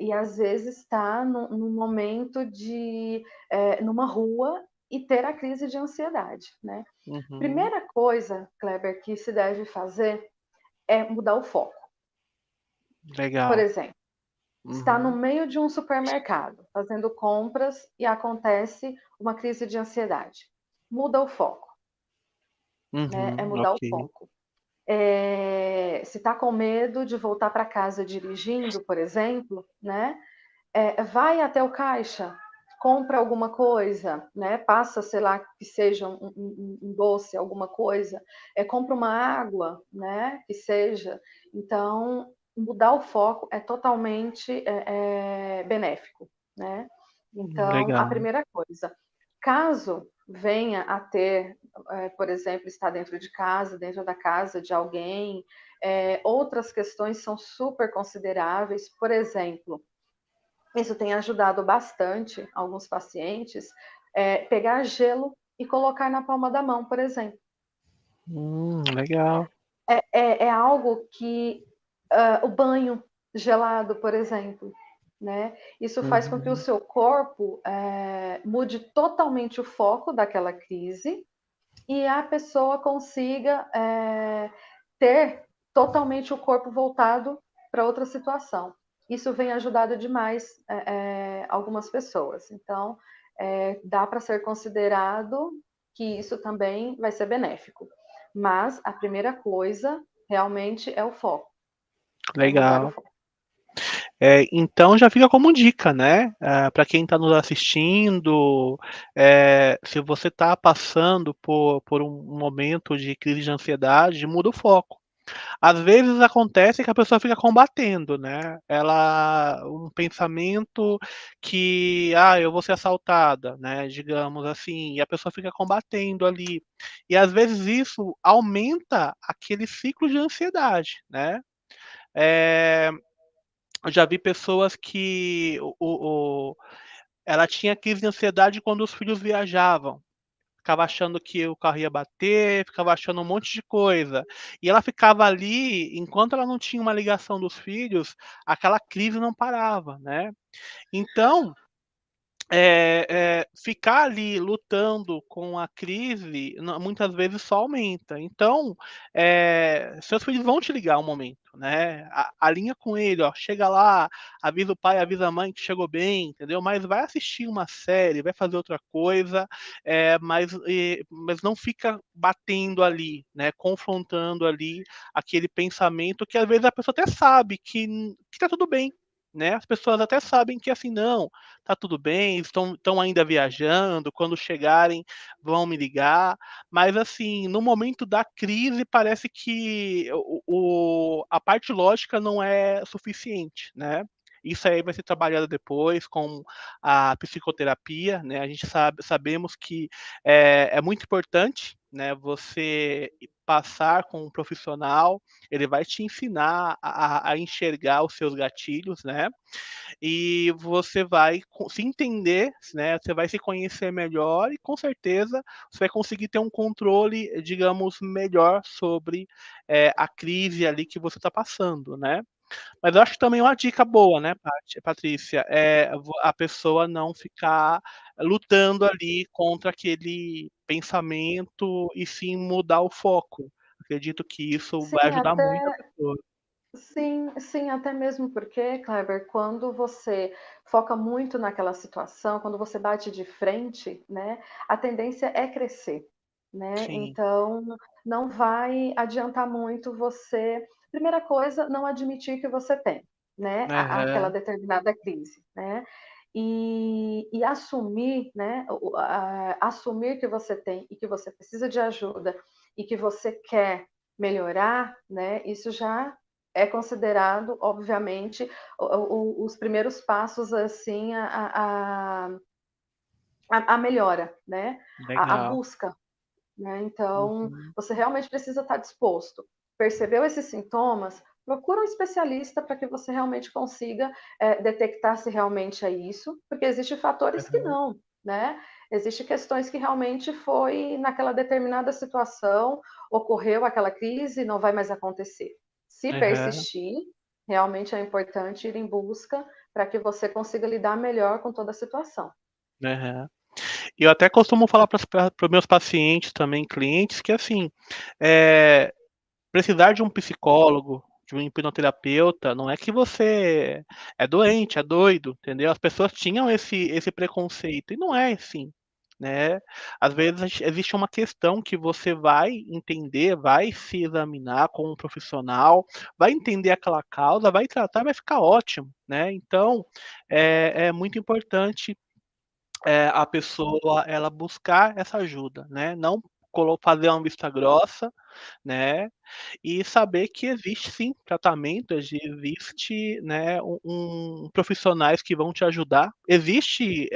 E às vezes está num momento numa rua e ter a crise de ansiedade, né? uhum. Primeira coisa, Kleber, que se deve fazer é mudar o foco. Por Legal. exemplo, está no Uhum, meio de um supermercado, fazendo compras e acontece uma crise de ansiedade. Muda o foco, né? É mudar o ok. foco. Se está com medo de voltar para casa dirigindo, por exemplo, né? Vai até o caixa, compra alguma coisa, né? Passa, sei lá, que seja um doce, alguma coisa, compra uma água, né? Que seja. Então, mudar o foco é totalmente benéfico, né? Então, a Legal. primeira coisa, caso venha a ter, por exemplo, estar dentro de casa, dentro da casa de alguém, outras questões são super consideráveis, por exemplo, isso tem ajudado bastante alguns pacientes, pegar gelo e colocar na palma da mão, por exemplo. Legal. É algo que o banho gelado, por exemplo, né? Isso faz com que o Uhum, seu corpo mude totalmente o foco daquela crise e a pessoa consiga ter totalmente o corpo voltado para outra situação. Isso vem ajudado demais algumas pessoas. Então, dá para ser considerado que isso também vai ser benéfico. Mas a primeira coisa realmente é o foco, é mudar o legal. foco. Então já fica como dica, né? Para quem está nos assistindo, se você está passando por um momento de crise de ansiedade, muda o foco. Às vezes acontece que a pessoa fica combatendo, né? Um pensamento que, eu vou ser assaltada, né? Digamos assim, e a pessoa fica combatendo ali. E às vezes isso aumenta aquele ciclo de ansiedade, né? Eh, eu já vi pessoas que ela tinha crise de ansiedade quando os filhos viajavam. Ficava achando que o carro ia bater, ficava achando um monte de coisa. E ela ficava ali, enquanto ela não tinha uma ligação dos filhos, aquela crise não parava, né. Então, ficar ali lutando com a crise, muitas vezes só aumenta. Então, seus filhos vão te ligar um momento, né? Alinha com ele, ó, chega lá, avisa o pai, avisa a mãe que chegou bem, entendeu? Mas vai assistir uma série, vai fazer outra coisa, mas não fica batendo ali, né? Confrontando ali aquele pensamento que às vezes a pessoa até sabe que tá tudo bem. Né, as pessoas até sabem que assim, não, tá tudo bem, estão ainda viajando, quando chegarem vão me ligar, mas assim, no momento da crise parece que a parte lógica não é suficiente, né. Isso aí vai ser trabalhado depois com a psicoterapia, né, a gente sabemos que é muito importante, né, você passar com um profissional, ele vai te ensinar a enxergar os seus gatilhos, né, e você vai se entender, né, você vai se conhecer melhor e com certeza você vai conseguir ter um controle, digamos, melhor sobre, a crise ali que você está passando, né. Mas eu acho que também uma dica boa, né, Patrícia, a pessoa não ficar lutando ali contra aquele pensamento e sim mudar o foco. Acredito que isso vai Sim, ajudar muito a pessoa. sim, sim, até mesmo porque, Kleber, quando você foca muito naquela situação, quando você bate de frente, né, a tendência é crescer, né? Sim. Então, não vai adiantar muito você, primeira coisa, não admitir que você tem, né, aquela Aham, determinada crise, né? E assumir, né, assumir que você tem e que você precisa de ajuda e que você quer melhorar, né? Isso já é considerado, obviamente, os primeiros passos assim a melhora, né? A legal. busca, né? Então, Uhum. você realmente precisa estar disposto. Percebeu esses sintomas? Procura um especialista para que você realmente consiga detectar se realmente é isso, porque existem fatores que Aham, não, né? Existem questões que realmente foi naquela determinada situação, ocorreu aquela crise, não vai mais acontecer. Se aham, persistir, realmente é importante ir em busca para que você consiga lidar melhor com toda a situação. aham. E eu até costumo falar para os meus pacientes também, clientes, que assim, eh, precisar de um psicólogo, de um hipnoterapeuta, não é que você é doente, é doido, entendeu? As pessoas tinham esse preconceito, e não é assim, né. Às vezes existe uma questão que você vai entender, vai se examinar com um profissional, vai entender aquela causa, vai tratar, vai ficar ótimo, né. Então, é muito importante a pessoa ela buscar essa ajuda, né, não fazer uma vista grossa, né, e saber que existe sim tratamento, existe, né, profissionais que vão te ajudar. Existe,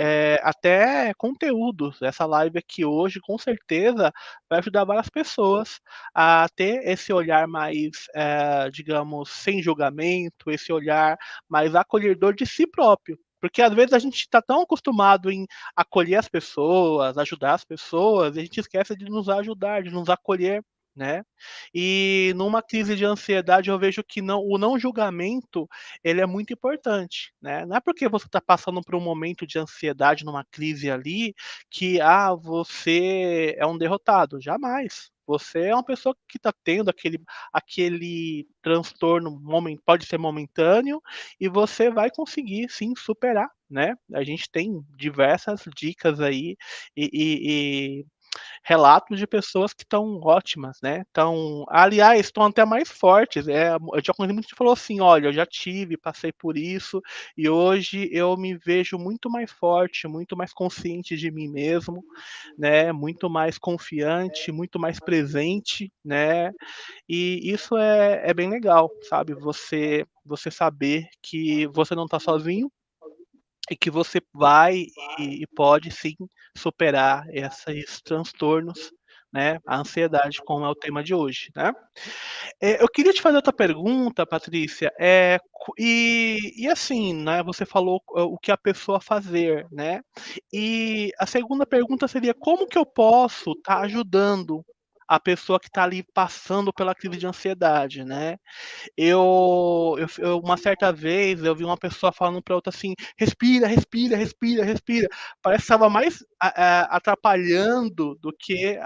até conteúdos, essa live aqui hoje com certeza vai ajudar várias pessoas a ter esse olhar mais, digamos, sem julgamento, esse olhar mais acolhedor de si próprio. Porque às vezes a gente está tão acostumado em acolher as pessoas, ajudar as pessoas, e a gente esquece de nos ajudar, de nos acolher, né. E numa crise de ansiedade eu vejo que o não julgamento, ele é muito importante, né. Não é porque você está passando por um momento de ansiedade, numa crise ali, que, você é um derrotado, jamais. Você é uma pessoa que está tendo aquele transtorno pode ser momentâneo, e você vai conseguir sim superar, né. A gente tem diversas dicas aí, e relatos de pessoas que estão ótimas, né, aliás, estão até mais fortes, eu já conheci muita gente que falou assim: "Olha, eu já tive, passei por isso, e hoje eu me vejo muito mais forte, muito mais consciente de mim mesmo, né, muito mais confiante, muito mais presente", né, e isso é bem legal, sabe, você saber que você não está sozinho, e que você vai e pode sim superar esses transtornos, né, a ansiedade, como é o tema de hoje, né. Eu queria te fazer outra pergunta, Patrícia, e assim, né, você falou o que a pessoa fazer, né, e a segunda pergunta seria: como que eu posso estar ajudando a pessoa que está ali passando pela crise de ansiedade, né? Uma certa vez eu vi uma pessoa falando para outra assim: "Respira, respira, respira, respira". Parece que estava mais atrapalhando do que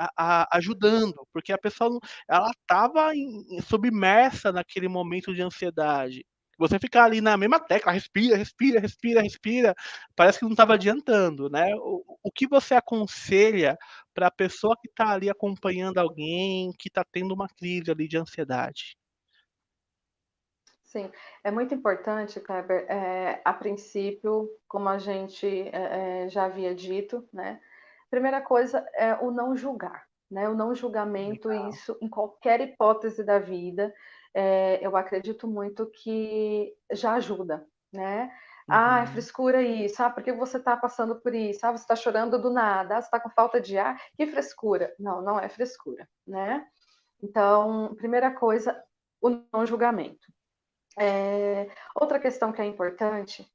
ajudando, porque a pessoa não ela estava submersa naquele momento de ansiedade. Você ficar ali na mesma tecla: "Respira, respira, respira, respira", parece que não estava adiantando, né. O que você aconselha para a pessoa que está ali acompanhando alguém que está tendo uma crise ali de ansiedade? Sim, é muito importante, Kleber, a princípio, como a gente já havia dito, né? Primeira coisa é o não julgar, né? O não julgamento, Legal. isso em qualquer hipótese da vida, eu acredito muito que já ajuda, né? Ah, é Uhum. frescura isso. Ah, por que você está passando por isso? Ah, você está chorando do nada. Ah, você está com falta de ar. Que frescura. Não, não é frescura, né? Então, primeira coisa, o não julgamento. Outra questão que é importante,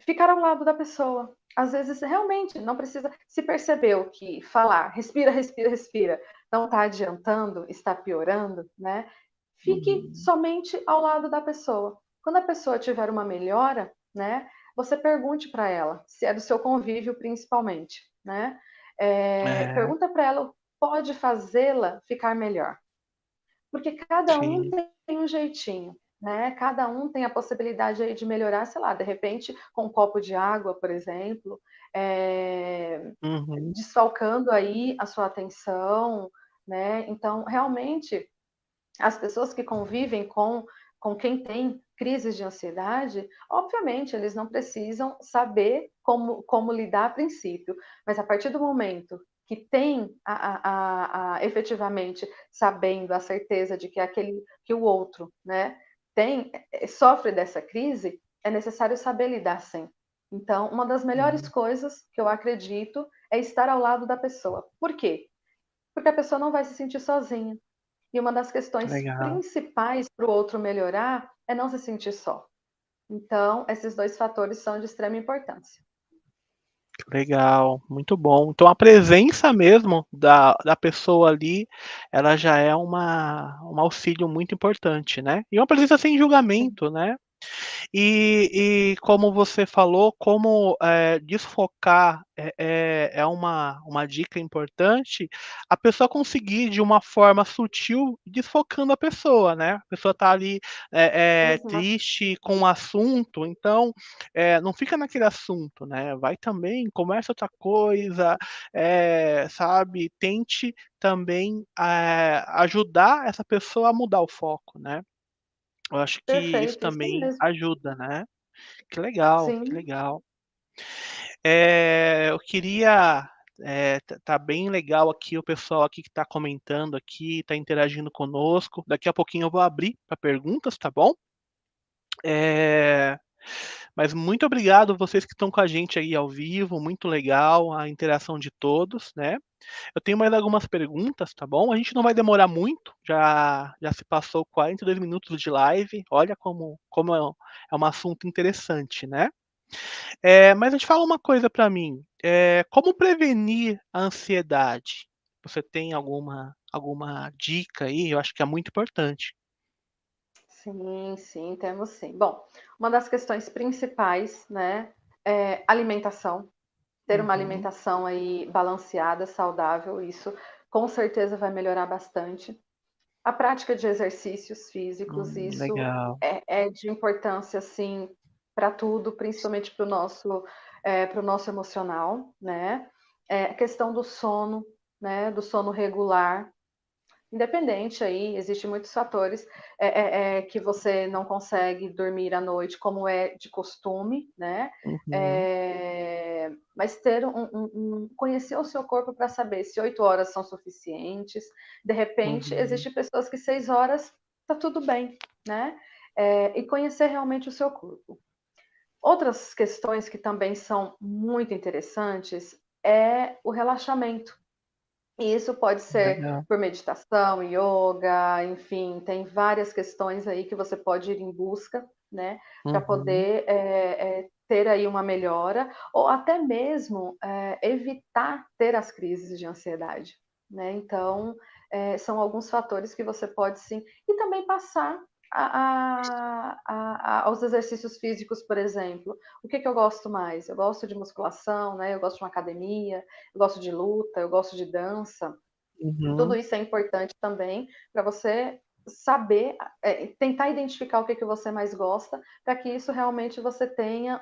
ficar ao lado da pessoa. Às vezes, realmente, não precisa. Se percebeu que falar, respira, respira, respira, não está adiantando, está piorando, né? Fique Uhum. somente ao lado da pessoa. Quando a pessoa tiver uma melhora, né? Você pergunte para ela, se é do seu convívio principalmente, né? É, Pergunta para ela, pode fazê-la ficar melhor. porque cada um sim. tem um jeitinho, né? Cada um tem a possibilidade aí de melhorar, sei lá, de repente com um copo de água, por exemplo, Uhum, desfalcando aí a sua atenção, né? Então, realmente, as pessoas que convivem com quem tem crises de ansiedade, obviamente, eles não precisam saber como lidar a princípio, mas a partir do momento que tem efetivamente sabendo a certeza de que aquele que o outro, né, tem sofre dessa crise, é necessário saber lidar sim. Então, uma das melhores uhum. coisas que eu acredito é estar ao lado da pessoa. Por quê? Porque a pessoa não vai se sentir sozinha. E uma das questões Legal. principais para o outro melhorar é não se sentir só. Então, esses dois fatores são de extrema importância. Legal, muito bom. Então a presença mesmo da pessoa ali, ela já é um auxílio muito importante, né. E uma presença sem Sim, julgamento, né. E como você falou, como, desfocar é uma dica importante, a pessoa conseguir de uma forma sutil ir desfocando a pessoa, né. A pessoa tá ali, exato, triste com um assunto, então, não fica naquele assunto, né, vai também, começa outra coisa, sabe, tente também, ajudar essa pessoa a mudar o foco, né. Eu acho que isso perfeito, isso também mesmo. ajuda, né. Que legal, que Sim, legal. Eu queria, tá bem legal aqui o pessoal aqui que está comentando aqui, está interagindo conosco. Daqui a pouquinho eu vou abrir para perguntas, tá bom? Eh, mas muito obrigado vocês que estão com a gente aí ao vivo, muito legal a interação de todos, né. Eu tenho mais algumas perguntas, tá bom? A gente não vai demorar muito, já se passou 42 minutos de live, olha como é um assunto interessante, né. Mas te fala uma coisa para mim, como prevenir a ansiedade? Você tem alguma dica aí? Eu acho que é muito importante. sim, sim, temos sim. Bom, uma das questões principais, né, é alimentação. Ter uma Uhum. alimentação aí balanceada, saudável, isso com certeza vai melhorar bastante. A prática de exercícios físicos, isso Legal. é de importância, assim, para tudo, principalmente para o nosso emocional, né. A questão do sono, né, do sono regular, independente aí, existem muitos fatores, que você não consegue dormir à noite como é de costume, né, Uhum, mas ter conhecer o seu corpo para saber se 8 horas são suficientes, de repente, uhum, existem pessoas que 6 horas tá tudo bem, né, e conhecer realmente o seu corpo. Outras questões que também são muito interessantes é o relaxamento. E isso pode ser legal. por meditação, yoga, enfim, tem várias questões aí que você pode ir em busca, né, para Uhum, poder, ter aí uma melhora, ou até mesmo, evitar ter as crises de ansiedade, né. Então, são alguns fatores que você pode sim e também passar aos exercícios físicos, por exemplo. O que que eu gosto mais? Eu gosto de musculação, né, eu gosto de uma academia, eu gosto de luta, eu gosto de dança. Tudo uhum, isso é importante também para você saber, tentar identificar o que que você mais gosta, para que isso realmente você tenha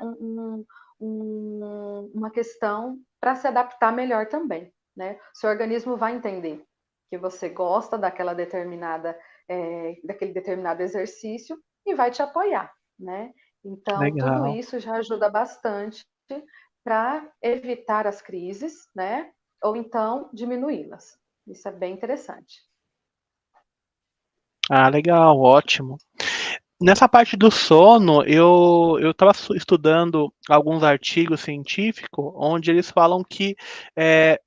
uma questão para se adaptar melhor também, né. O seu organismo vai entender que você gosta daquele determinado exercício e vai te apoiar, né. Então tudo legal. isso já ajuda bastante para evitar as crises, né, ou então diminuí-las. Isso é bem interessante. Ah, legal, ótimo. Nessa parte do sono, eu estava estudando alguns artigos científicos, onde eles falam que,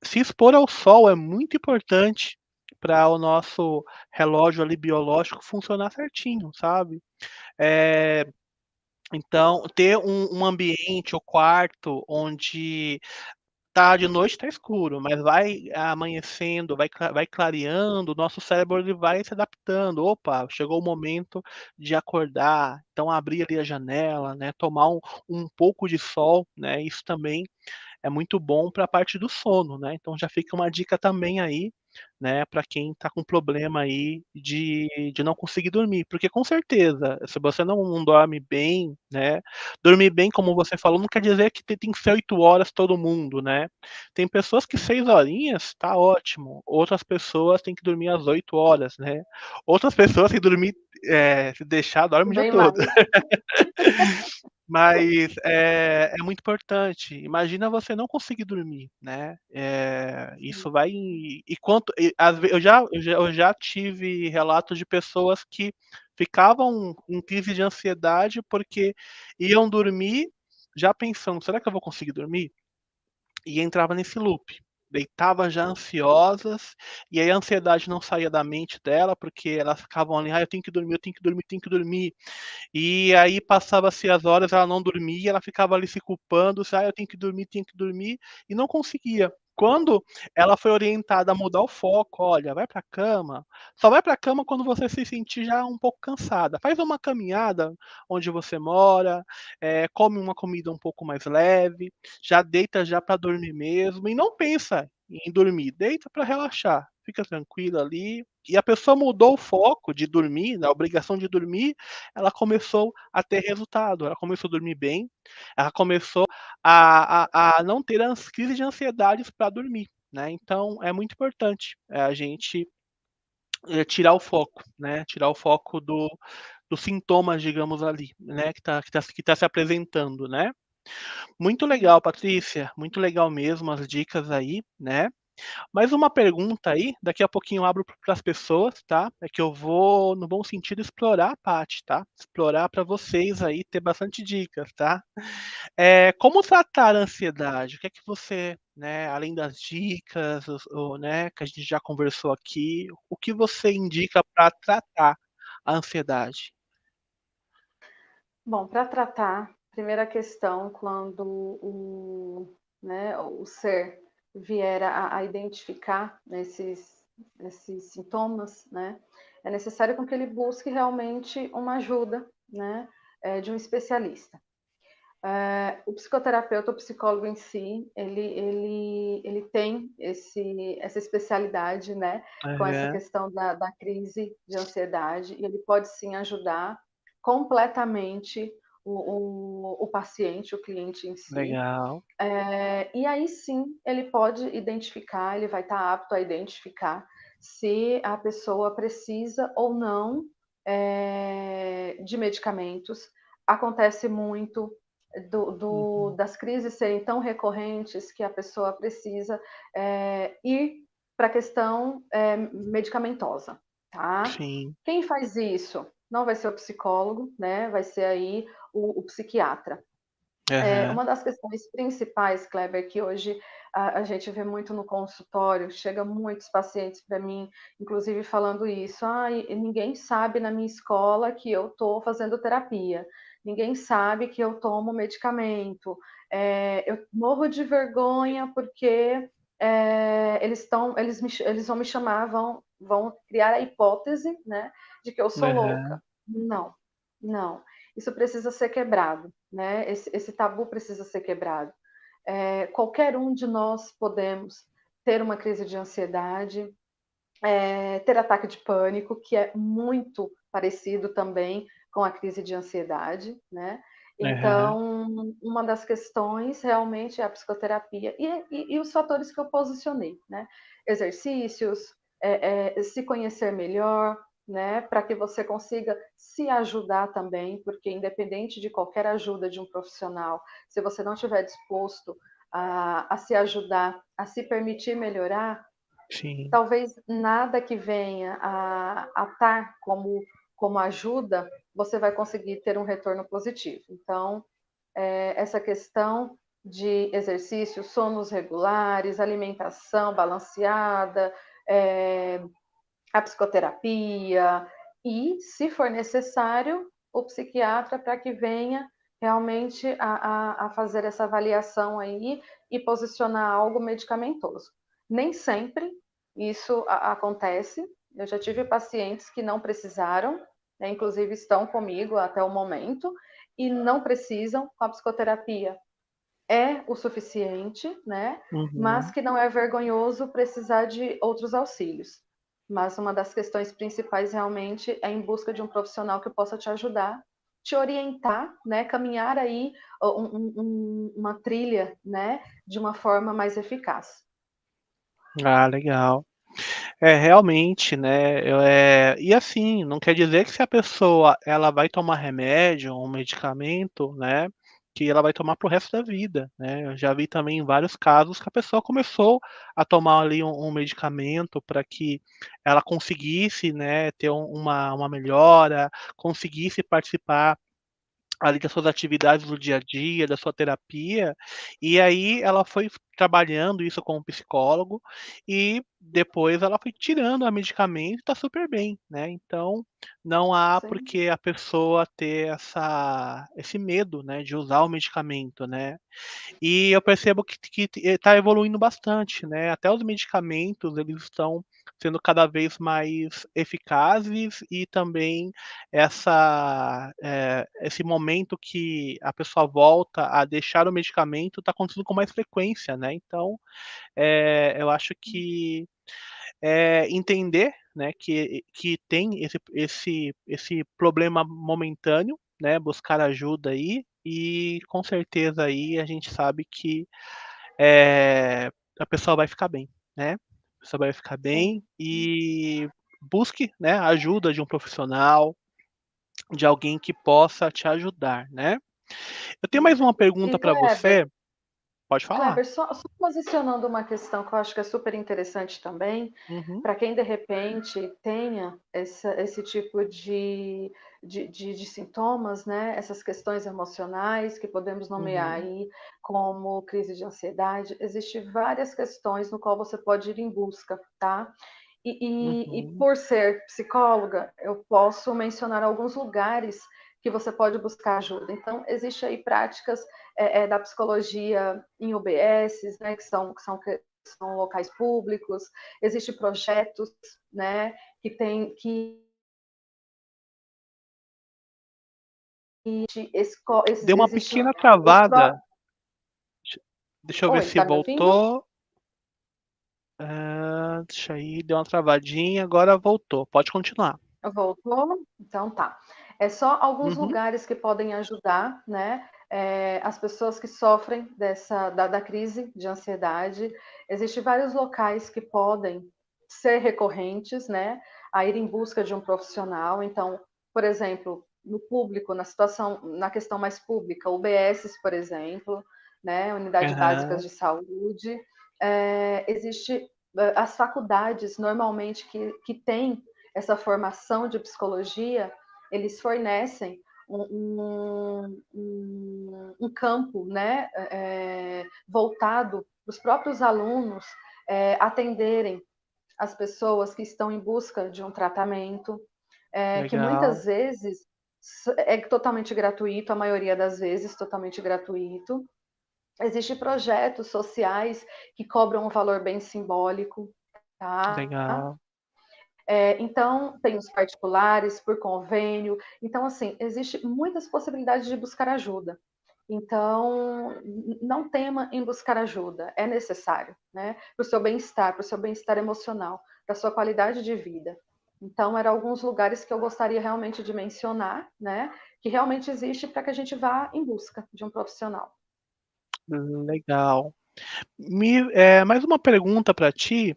se expor ao sol é muito importante para o nosso relógio ali biológico funcionar certinho, sabe. Eh, então ter um ambiente, o quarto onde tá de noite, tá escuro, mas vai amanhecendo, vai clareando, o nosso cérebro ele vai se adaptando. "Opa, chegou o momento de acordar", então abrir ali a janela, né, tomar um pouco de sol, né, isso também é muito bom para a parte do sono, né, então já fica uma dica também aí, né, para quem está com problema aí de não conseguir dormir, porque com certeza, se você não dorme bem, né, dormir bem como você falou não quer dizer que tem que ser 8 horas todo mundo, né. Tem pessoas que 6 horinhas tá ótimo, outras pessoas têm que dormir às 8 horas, né. Outras pessoas têm que dormir, se deixar dorme o dia Bem todo. mais. Mas é muito importante. Imagina você não conseguir dormir, né, Sim. isso vai e quanto e às ve eu já tive relatos de pessoas que ficavam em crise de ansiedade, porque iam dormir já pensando: "Será que eu vou conseguir dormir?" E entrava nesse loop. Deitava já ansiosas, e aí a ansiedade não saía da mente dela, porque elas ficavam ali: "Ah, eu tenho que dormir, eu tenho que dormir, tenho que dormir". E aí passava-se as horas, ela não dormia, ela ficava ali se culpando, "Ah, eu tenho que dormir", e não conseguia. Quando ela foi orientada a mudar o foco, "Olha, vai pra cama, só vai pra cama quando você se sentir já um pouco cansada. Faz uma caminhada onde você mora, come uma comida um pouco mais leve, já deita já pra dormir mesmo e não pensa em dormir, deita pra relaxar, fica tranquila ali". E a pessoa mudou o foco de dormir, da obrigação de dormir, ela começou a ter resultado, ela começou a dormir bem, ela começou a não ter as crises de ansiedades para dormir, né. Então é muito importante, a gente, tirar o foco, né, tirar o foco dos sintomas, digamos ali, né, que tá se apresentando, né. Muito legal, Patrícia, muito legal mesmo as dicas aí, né. Mais uma pergunta aí, daqui a pouquinho eu abro para as pessoas, tá? É que eu vou, no bom sentido, explorar a parte, tá? Explorar para vocês aí, ter bastante dicas, tá? Como tratar a ansiedade? O que é que você, né, além das dicas, né, que a gente já conversou aqui, o que você indica para tratar a ansiedade? Bom, para tratar, primeira questão, quando né, o ser vier a identificar esses sintomas, né, é necessário com que ele busque realmente uma ajuda, né, de um especialista. O psicoterapeuta, o psicólogo em si, ele tem essa especialidade, né, com essa Aham, questão da crise de ansiedade, e ele pode sim ajudar completamente o paciente, o cliente em si. legal. E aí sim, ele pode identificar, ele vai estar apto a identificar se a pessoa precisa ou não de medicamentos. Acontece muito Uhum. das crises serem tão recorrentes que a pessoa precisa ir para a questão medicamentosa, tá? Sim. Quem faz isso? Não vai ser o psicólogo, né? Vai ser aí o psiquiatra. Aham. Uma das questões principais, Kleber, que hoje a gente vê muito no consultório, chega muitos pacientes para mim, inclusive falando isso, ninguém sabe na minha escola que eu estou fazendo terapia, ninguém sabe que eu tomo medicamento, eu morro de vergonha porque eles vão me chamar, vão criar a hipótese, né, de que eu sou Aham. louca. Não, não. Isso precisa ser quebrado, né? Esse tabu precisa ser quebrado. Qualquer um de nós podemos ter uma crise de ansiedade, ter ataque de pânico, que é muito parecido também com a crise de ansiedade, né? Aham. Então, uma das questões realmente é a psicoterapia e os fatores que eu posicionei, né? Exercícios, se conhecer melhor, né? Para que você consiga se ajudar também, porque independente de qualquer ajuda de um profissional, se você não estiver disposto a se ajudar, a se permitir melhorar, Sim. talvez nada que venha a estar como ajuda, você vai conseguir ter um retorno positivo. Então, essa questão de exercício, sonos regulares, alimentação balanceada, é, a psicoterapia e, se for necessário, o psiquiatra para que venha realmente a fazer essa avaliação aí e posicionar algo medicamentoso. Nem sempre isso acontece. Eu já tive pacientes que não precisaram, né, inclusive estão comigo até o momento, e não precisam com a psicoterapia. é o suficiente, né? Mas Uhum. que não é vergonhoso precisar de outros auxílios. Mas uma das questões principais realmente é em busca de um profissional que possa te ajudar, te orientar, né? Caminhar aí uma trilha, né? De uma forma mais eficaz. Ah, legal. É, realmente, né, e assim, não quer dizer que se a pessoa ela vai tomar remédio ou um medicamento, né, que ela vai tomar para o resto da vida, né. Eu já vi também vários casos que a pessoa começou a tomar ali um medicamento para que ela conseguisse, né, ter uma melhora, conseguisse participar ali das suas atividades do dia a dia, da sua terapia, e aí ela foi trabalhando isso com o psicólogo, e depois ela foi tirando a medicamento e tá super bem, né. Então, não há por Sim, que a pessoa ter esse medo, né, de usar o medicamento, né. E eu percebo que está evoluindo bastante, né, até os medicamentos eles estão sendo cada vez mais eficazes e também esse momento que a pessoa volta a deixar o medicamento está acontecendo com mais frequência, né, então, eu acho que, entender, né, que tem esse problema momentâneo, né, buscar ajuda aí, e com certeza aí a gente sabe que eh, a pessoa vai ficar bem, né. A pessoa vai ficar sim. bem e busque, né, a ajuda de um profissional, de alguém que possa te ajudar, né. Eu tenho mais uma E pergunta para Kleber, você, pode falar. Só posicionando uma questão que eu acho que é super interessante também, Uhum, para quem de repente tenha esse tipo de sintomas, né? Essas questões emocionais que podemos nomear uhum, aí como crise de ansiedade, existem várias questões no qual você pode ir em busca, tá? E uhum. por ser psicóloga, eu posso mencionar alguns lugares que você pode buscar ajuda. Então, existe aí práticas da psicologia em UBSs, né, que são locais públicos, existem projetos, né, que tem que Deu uma existe pequena os pró... travada, deixa deixa eu ver Oi, se tá me ouvindo? voltou. Deixa aí, deu uma travadinha, agora voltou, pode continuar. Voltou? Então tá. É só alguns Uhum, lugares que podem ajudar, né? As pessoas que sofrem da crise de ansiedade. Existem vários locais que podem ser recorrentes, né? A ir em busca de um profissional. Então, por exemplo, no público, na questão mais pública, UBSs, por exemplo, né? Unidade Básicas aham, de Saúde. Existe as faculdades, normalmente, que têm essa formação de psicologia, eles fornecem um campo, né, voltado para os próprios alunos atenderem as pessoas que estão em busca de um tratamento, que legal, muitas vezes é totalmente gratuito, a maioria das vezes totalmente gratuito. Existem projetos sociais que cobram um valor bem simbólico, tá? legal. Então, tem os particulares, por convênio. Então, assim, existe muitas possibilidades de buscar ajuda. Então, não tema em buscar ajuda, é necessário, né? Para o seu bem-estar emocional, para a sua qualidade de vida. Então, eram alguns lugares que eu gostaria realmente de mencionar, né? Que realmente existe para que a gente vá em busca de um profissional. Legal. Mais uma pergunta para ti,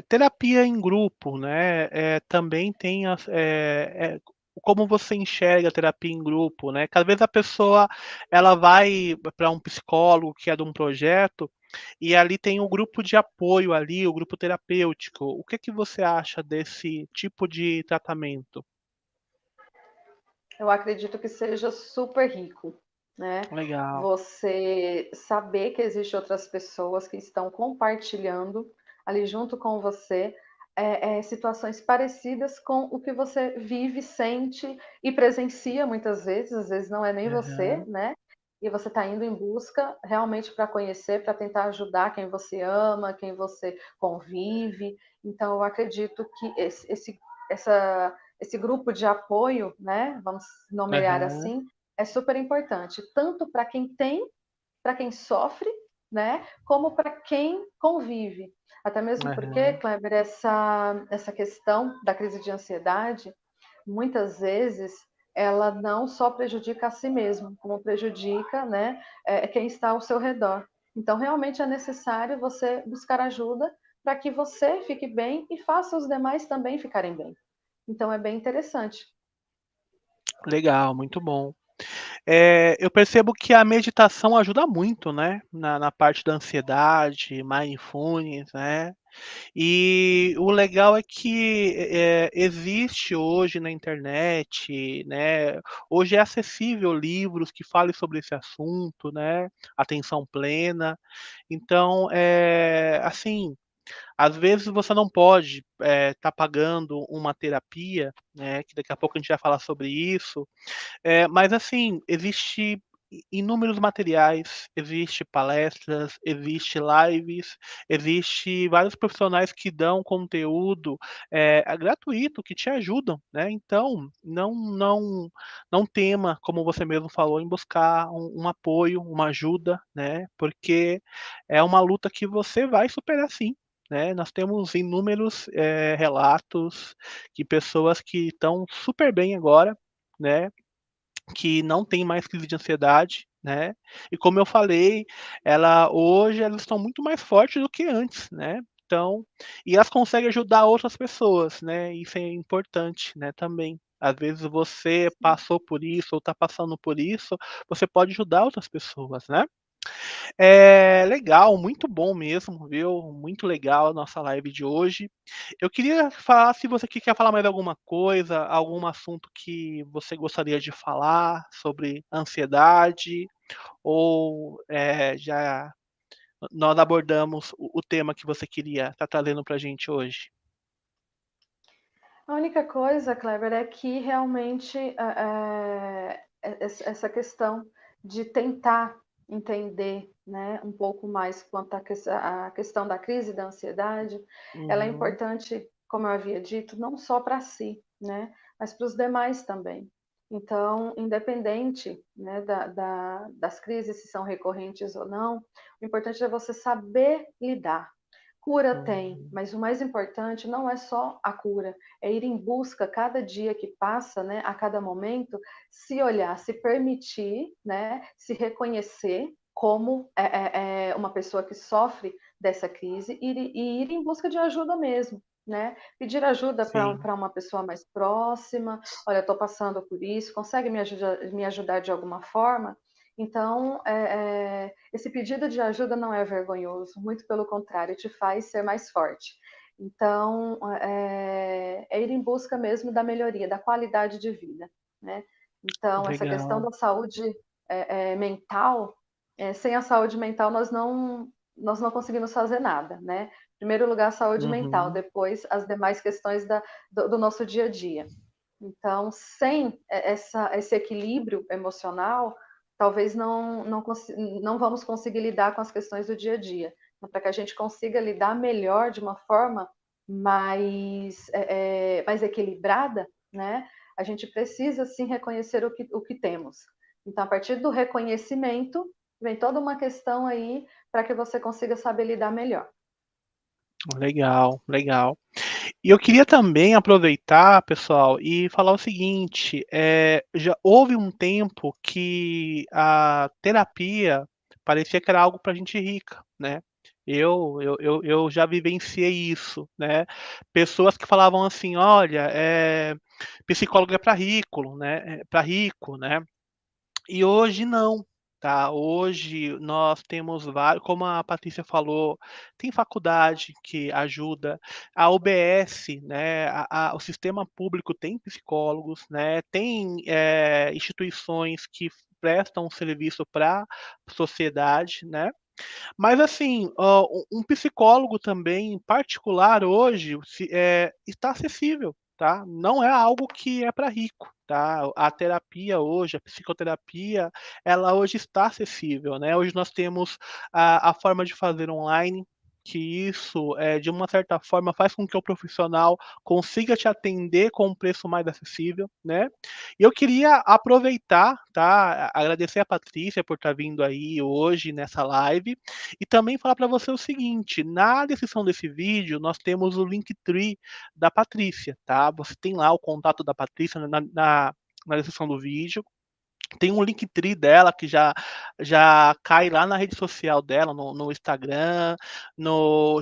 terapia em grupo, né, também tem como você enxerga a terapia em grupo, né? Cada vez a pessoa ela vai para um psicólogo que é de um projeto, e ali tem o grupo de apoio ali, o grupo terapêutico. O que que você acha desse tipo de tratamento? Eu acredito que seja super rico, né? Legal. Você saber que existem outras pessoas que estão compartilhando ali junto com você situações parecidas com o que você vive, sente e presencia muitas vezes, às vezes não é nem você, Aham, né? E você está indo em busca realmente para conhecer, para tentar ajudar quem você ama, quem você convive. Então, eu acredito que esse grupo de apoio, né, vamos nomear aham, assim, é super importante, tanto para quem tem para quem sofre, né, como para quem convive. Até mesmo porque, Aham. Kleber, essa questão da crise de ansiedade, muitas vezes, ela não só prejudica a si mesmo, como prejudica, né, quem está ao seu redor. Então, realmente é necessário você buscar ajuda para que você fique bem e faça os demais também ficarem bem. Então, é bem interessante. Legal, muito bom. Eu percebo que a meditação ajuda muito, né, na parte da ansiedade, mindfulness, né. E o legal é que, existe hoje na internet, né, hoje é acessível livros que falem sobre esse assunto, né, atenção plena. Então, assim, às vezes você não pode, estar pagando uma terapia, né, que daqui a pouco a gente vai falar sobre isso, mas assim, existe inúmeros materiais, existe palestras, existe lives, existe vários profissionais que dão conteúdo, gratuito, que te ajudam, né. Então, não tema, como você mesmo falou, em buscar um apoio, uma ajuda, né, porque é uma luta que você vai superar sim, né. Nós temos inúmeros, relatos de pessoas que estão super bem agora, né, que não tem mais crise de ansiedade, né. E como eu falei, hoje elas estão muito mais fortes do que antes, né. Então e elas conseguem ajudar outras pessoas, né, isso é importante, né, também. Às vezes você passou por isso ou está passando por isso, você pode ajudar outras pessoas, né. Legal, muito bom mesmo, viu. Muito legal a nossa live de hoje. Eu queria falar se você quer falar mais alguma coisa, algum assunto que você gostaria de falar sobre ansiedade ou, já nós abordamos o tema que você queria estar trazendo pra gente hoje? A única coisa, Kleber, é que realmente essa questão de tentar entender, né, um pouco mais quanto à questão da crise da ansiedade, ela é Uhum, importante, como eu havia dito, não só para si, né, mas para os demais também. Então, independente, né, das crises, se são recorrentes ou não, o importante é você saber lidar. Cura tem, uhum. mas o mais importante não é só a cura, é ir em busca cada dia que passa, né, a cada momento, se olhar, se permitir, né, se reconhecer como uma pessoa que sofre dessa crise e ir em busca de ajuda mesmo, né? Pedir ajuda Sim, para uma pessoa mais próxima. Olha, estou passando por isso, consegue me ajudar de alguma forma? Então, esse pedido de ajuda não é vergonhoso, muito pelo contrário, te faz ser mais forte. Então, é ir em busca mesmo da melhoria, da qualidade de vida, né? Então, essa questão legal. da saúde mental, sem a saúde mental nós não conseguimos fazer nada, né? Em primeiro lugar, a saúde mental, Uhum, depois as demais questões do nosso dia a dia. Então, sem esse equilíbrio emocional, talvez não vamos conseguir lidar com as questões do dia a dia. Então, para que a gente consiga lidar melhor, de uma forma mais equilibrada, né? A gente precisa sim reconhecer o que temos. Então, a partir do reconhecimento, vem toda uma questão aí para que você consiga saber lidar melhor. legal, legal. E eu queria também aproveitar, pessoal, e falar o seguinte, já houve um tempo que a terapia parecia que era algo para gente rica, né. Eu já vivenciei isso, né. Pessoas que falavam assim: "Olha, psicólogo é para rico, né, pra rico, né". E hoje não, tá. Hoje nós temos vários, como a Patrícia falou, tem faculdade que ajuda, a UBS, né, o sistema público tem psicólogos, né, tem, instituições que prestam serviço pra sociedade, né. Mas assim, um psicólogo também particular hoje está acessível, tá. Não é algo que é para rico, tá. A terapia hoje, a psicoterapia, ela hoje está acessível, né. Hoje nós temos a forma de fazer online, que isso, de uma certa forma, faz com que o profissional consiga te atender com um preço mais acessível, né. E eu queria aproveitar, tá, agradecer a Patrícia por estar vindo aí hoje nessa live, e também falar para você o seguinte, na descrição desse vídeo nós temos o Linktree da Patrícia, tá. Você tem lá o contato da Patrícia na descrição do vídeo. Tem um Linktree dela que já cai lá na rede social dela, no Instagram,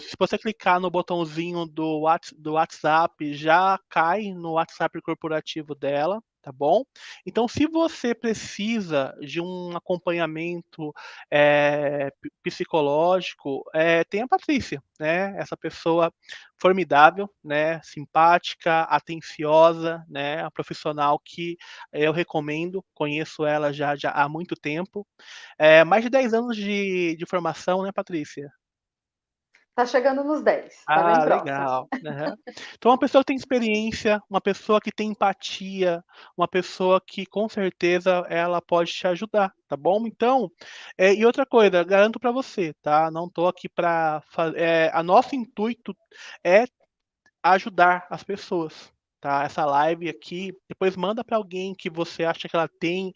se você clicar no botãozinho do WhatsApp, já cai no WhatsApp corporativo dela, tá bom? Então, se você precisa de um acompanhamento psicológico, tem a Patrícia, né? Essa pessoa formidável, né? Simpática, atenciosa, né? A profissional que eu recomendo, conheço ela já há muito tempo. Mais de 10 anos de formação, né, Patrícia? Tá chegando nos 10, tá bem Ah, próximo. legal. Aham. Então uma pessoa que tem experiência, uma pessoa que tem empatia, uma pessoa que com certeza ela pode te ajudar, tá bom? Então, e outra coisa, garanto para você, tá, não tô aqui para a nosso intuito é ajudar as pessoas, tá? Essa live aqui, depois manda para alguém que você acha que ela tem,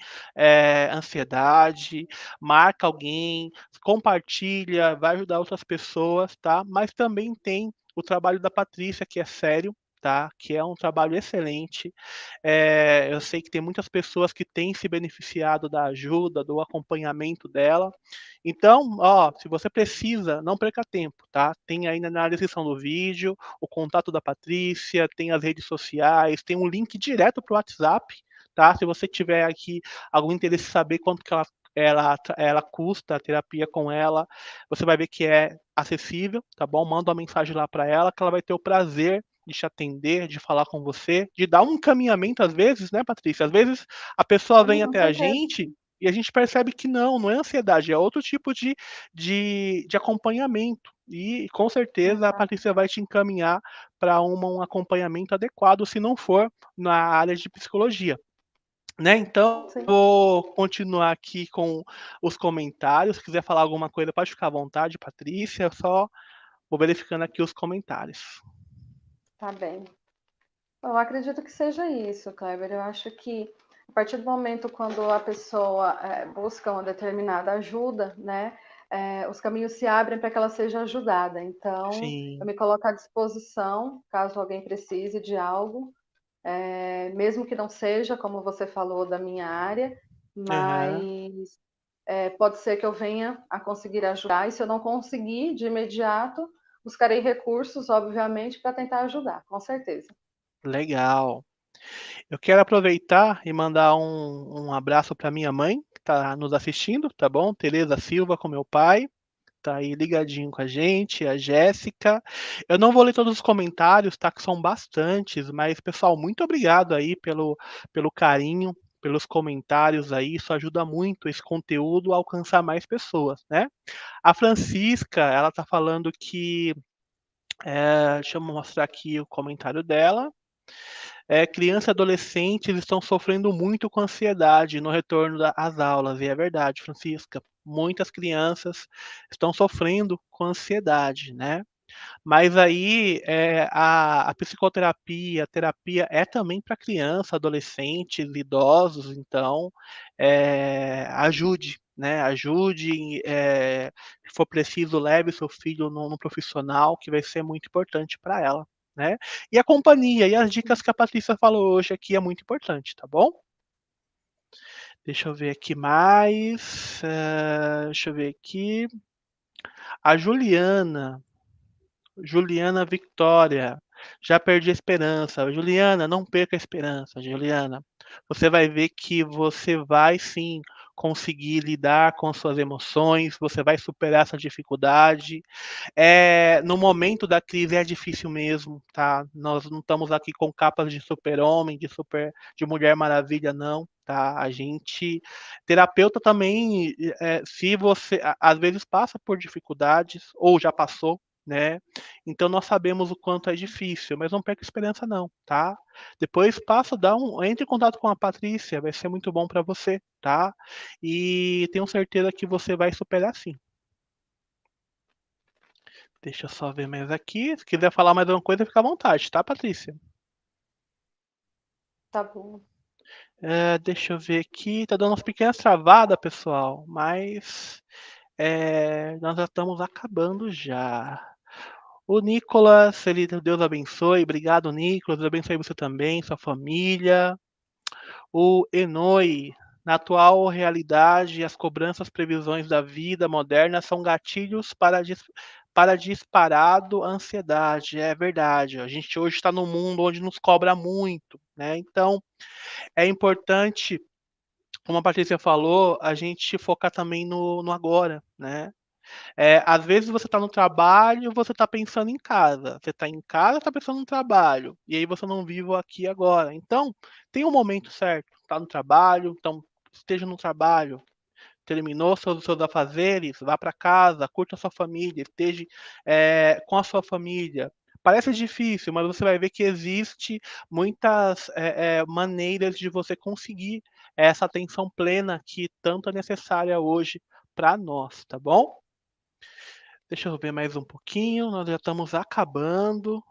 ansiedade, marca alguém, compartilha, vai ajudar outras pessoas, tá? Mas também tem o trabalho da Patrícia, que é sério, tá? Que é um trabalho excelente. Eu sei que tem muitas pessoas que têm se beneficiado da ajuda, do acompanhamento dela. Então, ó, se você precisa, não perca tempo, tá? Tem aí na descrição do vídeo o contato da Patrícia, tem as redes sociais, tem um link direto para o WhatsApp, tá? Se você tiver aqui algum interesse em saber quanto que ela custa a terapia com ela, você vai ver que é acessível, tá bom? Manda uma mensagem lá para ela que ela vai ter o prazer de te atender, de falar com você, de dar um encaminhamento às vezes, né, Patrícia? Às vezes a pessoa Sim, vem com até a certeza. gente e a gente percebe que não é ansiedade, é outro tipo de acompanhamento. E com certeza a Exato. Patrícia vai te encaminhar para um acompanhamento adequado, se não for na área de psicologia. Né, então, Sim, vou continuar aqui com os comentários. Se quiser falar alguma coisa, pode ficar à vontade, Patrícia. Só vou verificando aqui os comentários. tá bem. Eu acredito que seja isso, Kleber. Eu acho que a partir do momento quando a pessoa busca uma determinada ajuda, né, os caminhos se abrem para que ela seja ajudada. Então, eu Sim, me coloco à disposição, caso alguém precise de algo, mesmo que não seja, como você falou, da minha área, aham, mas pode ser que eu venha a conseguir ajudar. E se eu não conseguir de imediato, buscarei recursos, obviamente, para tentar ajudar, com certeza. legal. Eu quero aproveitar e mandar um abraço para minha mãe, que está nos assistindo, tá bom? Tereza Silva, com meu pai, tá aí ligadinho com a gente, a Jéssica. Eu não vou ler todos os comentários, tá? Que são bastantes, mas pessoal, muito obrigado aí pelo carinho, pelos comentários aí, isso ajuda muito esse conteúdo a alcançar mais pessoas, né? A Francisca, ela tá falando que, deixa eu mostrar aqui o comentário dela. Crianças e adolescentes estão sofrendo muito com ansiedade no retorno às aulas, e é verdade, Francisca. Muitas crianças estão sofrendo com ansiedade, né? Mas aí a psicoterapia, a terapia é também para criança, adolescentes, idosos, então ajude, né? Ajude, se for preciso, leve seu filho no profissional, que vai ser muito importante para ela, né? E a companhia, e as dicas que a Patrícia falou hoje aqui é muito importante, tá bom? Deixa eu ver aqui mais. Deixa eu ver aqui. A Juliana Victória. Já perdi a esperança. Juliana, não perca a esperança, Juliana. Você vai ver que você vai sim conseguir lidar com suas emoções, você vai superar essa dificuldade. No momento da crise é difícil mesmo, tá? Nós não estamos aqui com capas de super-homem, de Mulher Maravilha, não, tá? A gente, terapeuta também, se você às vezes passa por dificuldades ou já passou, né? Então nós sabemos o quanto é difícil, mas não perca a esperança não, tá? Depois entre em contato com a Patrícia, vai ser muito bom para você, tá? E tenho certeza que você vai superar sim. Deixa eu só ver mais aqui. Se quiser falar mais alguma coisa, fica à vontade, tá, Patrícia? Tá bom. Deixa eu ver aqui. Tá dando umas pequenas travadas, pessoal, mas nós já estamos acabando já. O Nicolas, Deus abençoe. Obrigado, Nicolas. Deus abençoe você também, sua família. O Enoi, na atual realidade, as cobranças, previsões da vida moderna são gatilhos para disparado a ansiedade. É verdade. A gente hoje está num mundo onde nos cobra muito, né? Então, é importante, como a Patrícia falou, a gente focar também no agora, né? Às vezes você está no trabalho, você está pensando em casa. Você está em casa, está pensando no trabalho. E aí você não vive o aqui e agora. Então, tem um momento certo. Está no trabalho, então esteja no trabalho. Terminou seus afazeres, vá para casa, curta a sua família, esteja com a sua família. Parece difícil, mas você vai ver que existe muitas maneiras de você conseguir essa atenção plena que tanto é necessária hoje para nós, tá bom? Deixa eu ver mais um pouquinho, nós já estamos acabando.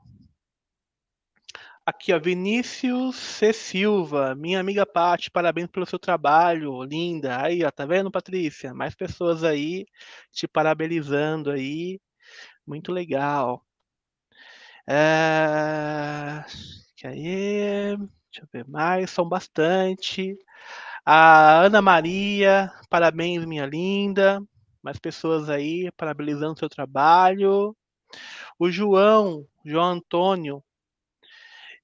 Aqui, ó, Vinícius C. Silva, minha amiga Paty, parabéns pelo seu trabalho, linda. Aí, ó, tá vendo, Patrícia? Mais pessoas aí te parabenizando aí, muito legal. Que aí, deixa eu ver mais, são bastante. A Ana Maria, parabéns, minha linda. Mais pessoas aí parabenizando o seu trabalho. O João Antônio,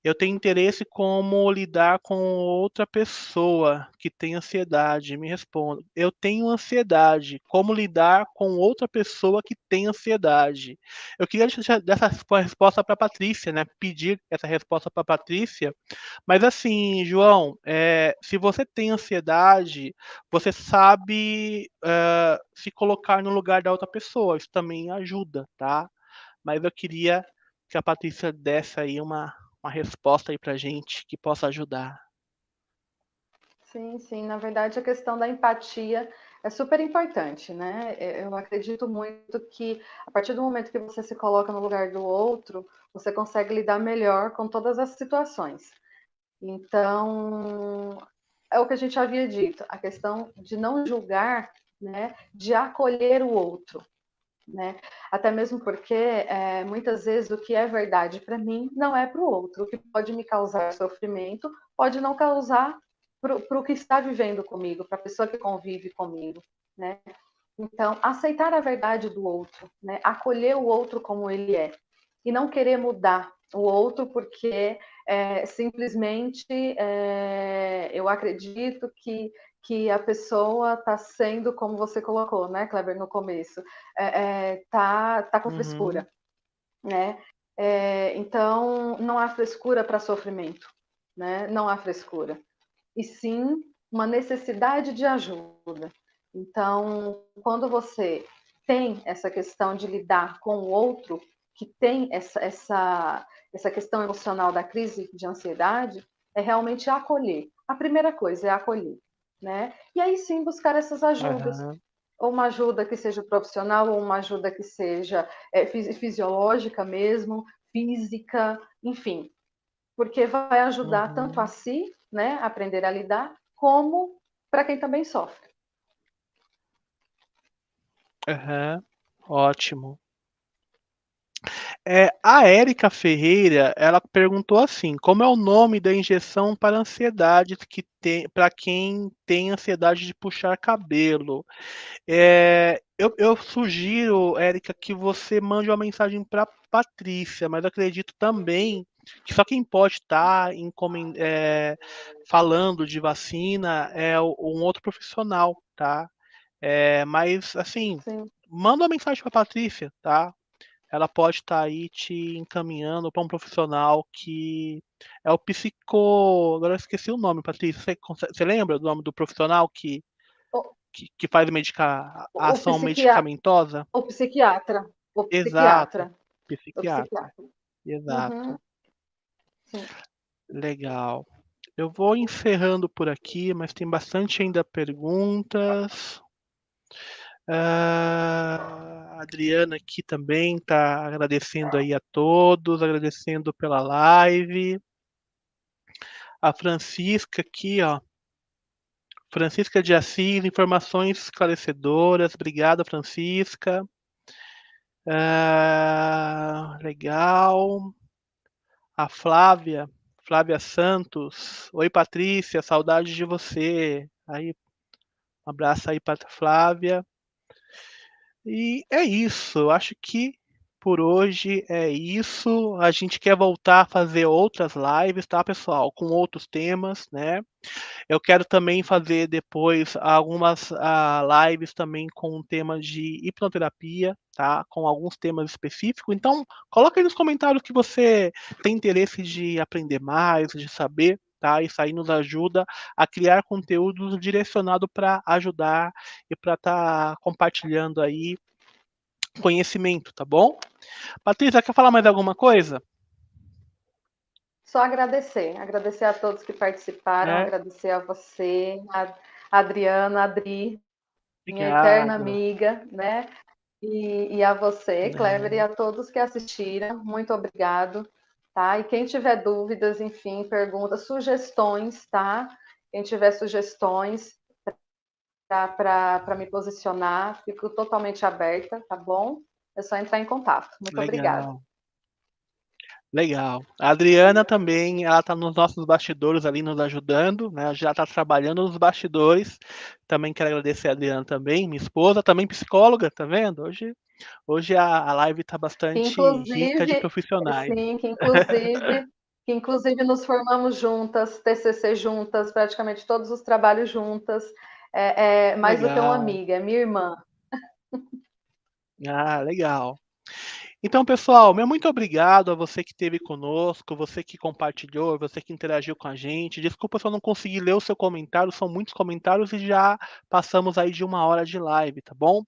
eu tenho interesse como lidar com outra pessoa que tem ansiedade. Me responda. Eu tenho ansiedade. Como lidar com outra pessoa que tem ansiedade? Eu queria deixar essa resposta para a Patrícia, né? Pedir essa resposta para a Patrícia. Mas assim, João, se você tem ansiedade, você sabe se colocar no lugar da outra pessoa. Isso também ajuda, tá? Mas eu queria que a Patrícia desse aí uma resposta aí pra gente que possa ajudar. Sim, sim. Na verdade, a questão da empatia é super importante, né? Eu acredito muito que a partir do momento que você se coloca no lugar do outro, você consegue lidar melhor com todas as situações. Então, é o que a gente havia dito, a questão de não julgar, né? De acolher o outro. Né? Até mesmo porque muitas vezes o que é verdade para mim não é para o outro. O que pode me causar sofrimento pode não causar para o que está vivendo comigo, para a pessoa que convive comigo. Né? Então, aceitar a verdade do outro, né? Acolher o outro como ele é e não querer mudar o outro porque simplesmente eu acredito que a pessoa está sendo, como você colocou, né, Kleber, no começo, tá com Uhum. frescura, né? Então, não há frescura para sofrimento, né? Não há frescura. E sim uma necessidade de ajuda. Então, quando você tem essa questão de lidar com o outro, que tem essa questão emocional da crise de ansiedade, é realmente acolher. A primeira coisa é acolher, né? E aí sim buscar essas ajudas, Aham. ou uma ajuda que seja profissional, ou uma ajuda que seja fisiológica mesmo, física, enfim, porque vai ajudar tanto a Uhum. si, né, aprender a lidar, como para quem também sofre. Aham. Ótimo. A Érica Ferreira, ela perguntou assim: como é o nome da injeção para ansiedade que tem para quem tem ansiedade de puxar cabelo? Eu sugiro, Érica, que você mande uma mensagem para Patrícia, mas eu acredito também que só quem pode estar falando de vacina é um outro profissional, tá? Mas assim, Sim, manda uma mensagem para Patrícia, tá? Ela pode estar aí te encaminhando para um profissional que é o psico. Agora eu esqueci o nome, Patrícia. Você lembra do nome do profissional o, que faz a o, ação psiquiatra, medicamentosa? o psiquiatra, o Exato, psiquiatra, o psiquiatra. psiquiatra. Uhum, Exato. sim. Legal. Eu vou encerrando por aqui, mas tem bastante ainda perguntas. Adriana aqui também está agradecendo aí a todos, agradecendo pela live. A Francisca aqui, ó. Francisca de Assis, informações esclarecedoras. Obrigado, Francisca. Legal. A Flávia Santos. Oi, Patrícia, saudade de você. Aí, um abraço aí para Flávia. E é isso, eu acho que por hoje é isso. A gente quer voltar a fazer outras lives, tá, pessoal? Com outros temas, né? Eu quero também fazer depois algumas lives também com o tema de hipnoterapia, tá? Com alguns temas específicos. Então, coloca aí nos comentários que você tem interesse de aprender mais, de saber, tá? Isso aí nos ajuda a criar conteúdos direcionados para ajudar e para estar compartilhando aí conhecimento, tá bom? Patrícia, quer falar mais alguma coisa? Só agradecer a todos que participaram, É, agradecer a você, a Adriana, a Adri, minha eterna obrigado. amiga, né? E a você, Clever, e É, a todos que assistiram, muito obrigado, tá? E quem tiver dúvidas, enfim, perguntas, sugestões, tá? Quem tiver sugestões para me posicionar, fico totalmente aberta, tá bom? É só entrar em contato. Muito obrigada. legal. Legal. A Adriana também, ela está nos nossos bastidores ali nos ajudando, né? Já está trabalhando nos bastidores. Também quero agradecer a Adriana também, minha esposa, também psicóloga, tá vendo? Hoje a live está Que bastante rica de inclusive, profissionais. sim, que inclusive nos formamos juntas, TCC juntas, praticamente todos os trabalhos juntas. É mais do que uma Legal. amiga, é minha irmã. Ah, legal. Então, pessoal, meu muito obrigado a você que esteve conosco, você que compartilhou, você que interagiu com a gente. Desculpa se eu não consegui ler o seu comentário, são muitos comentários e já passamos aí de 1 hora de live, tá bom?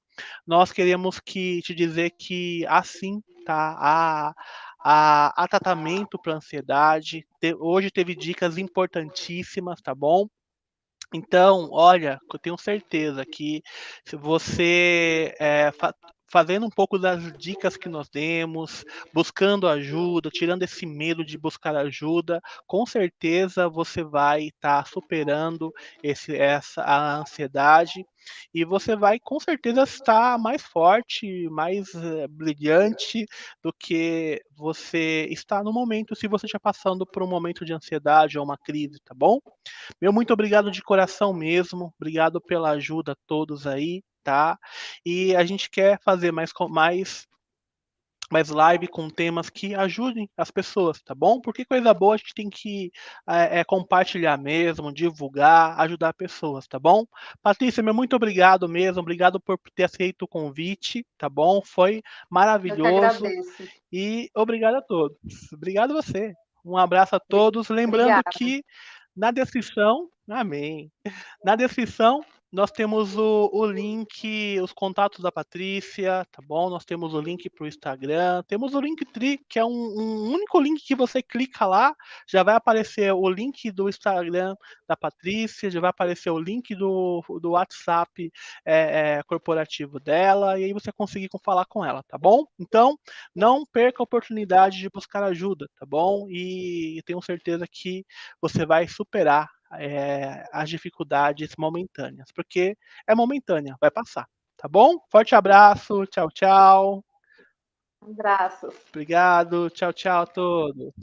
Nós queremos te dizer que assim, tá? Há tratamento para ansiedade. Hoje teve dicas importantíssimas, tá bom? Então, olha, eu tenho certeza que se você fazendo um pouco das dicas que nós demos, buscando ajuda, tirando esse medo de buscar ajuda, com certeza você vai estar superando a ansiedade e você vai com certeza estar mais forte, mais brilhante do que você está no momento, se você está passando por um momento de ansiedade ou uma crise, tá bom? Meu muito obrigado de coração mesmo. Obrigado pela ajuda a todos aí, tá? E a gente quer fazer mais live com temas que ajudem as pessoas, tá bom? Porque coisa boa a gente tem que compartilhar mesmo, divulgar, ajudar pessoas, tá bom? Patrícia, meu muito obrigado mesmo. Obrigado por ter aceito o convite, tá bom? Foi Eu que maravilhoso. agradeço. E obrigado a todos. Obrigado a você. Um abraço a todos. Lembrando Obrigada. que na descrição, amém. Na descrição, nós temos o link, os contatos da Patrícia, tá bom? Nós temos o link para o Instagram, temos o Linktree, que é um único link que você clica lá, já vai aparecer o link do Instagram da Patrícia, já vai aparecer o link do WhatsApp corporativo dela, e aí você conseguir falar com ela, tá bom? Então, não perca a oportunidade de buscar ajuda, tá bom? E tenho certeza que você vai superar as dificuldades momentâneas, porque é momentânea, vai passar, tá bom? Forte abraço, tchau, tchau. Abraços. Obrigado, tchau, tchau a todos.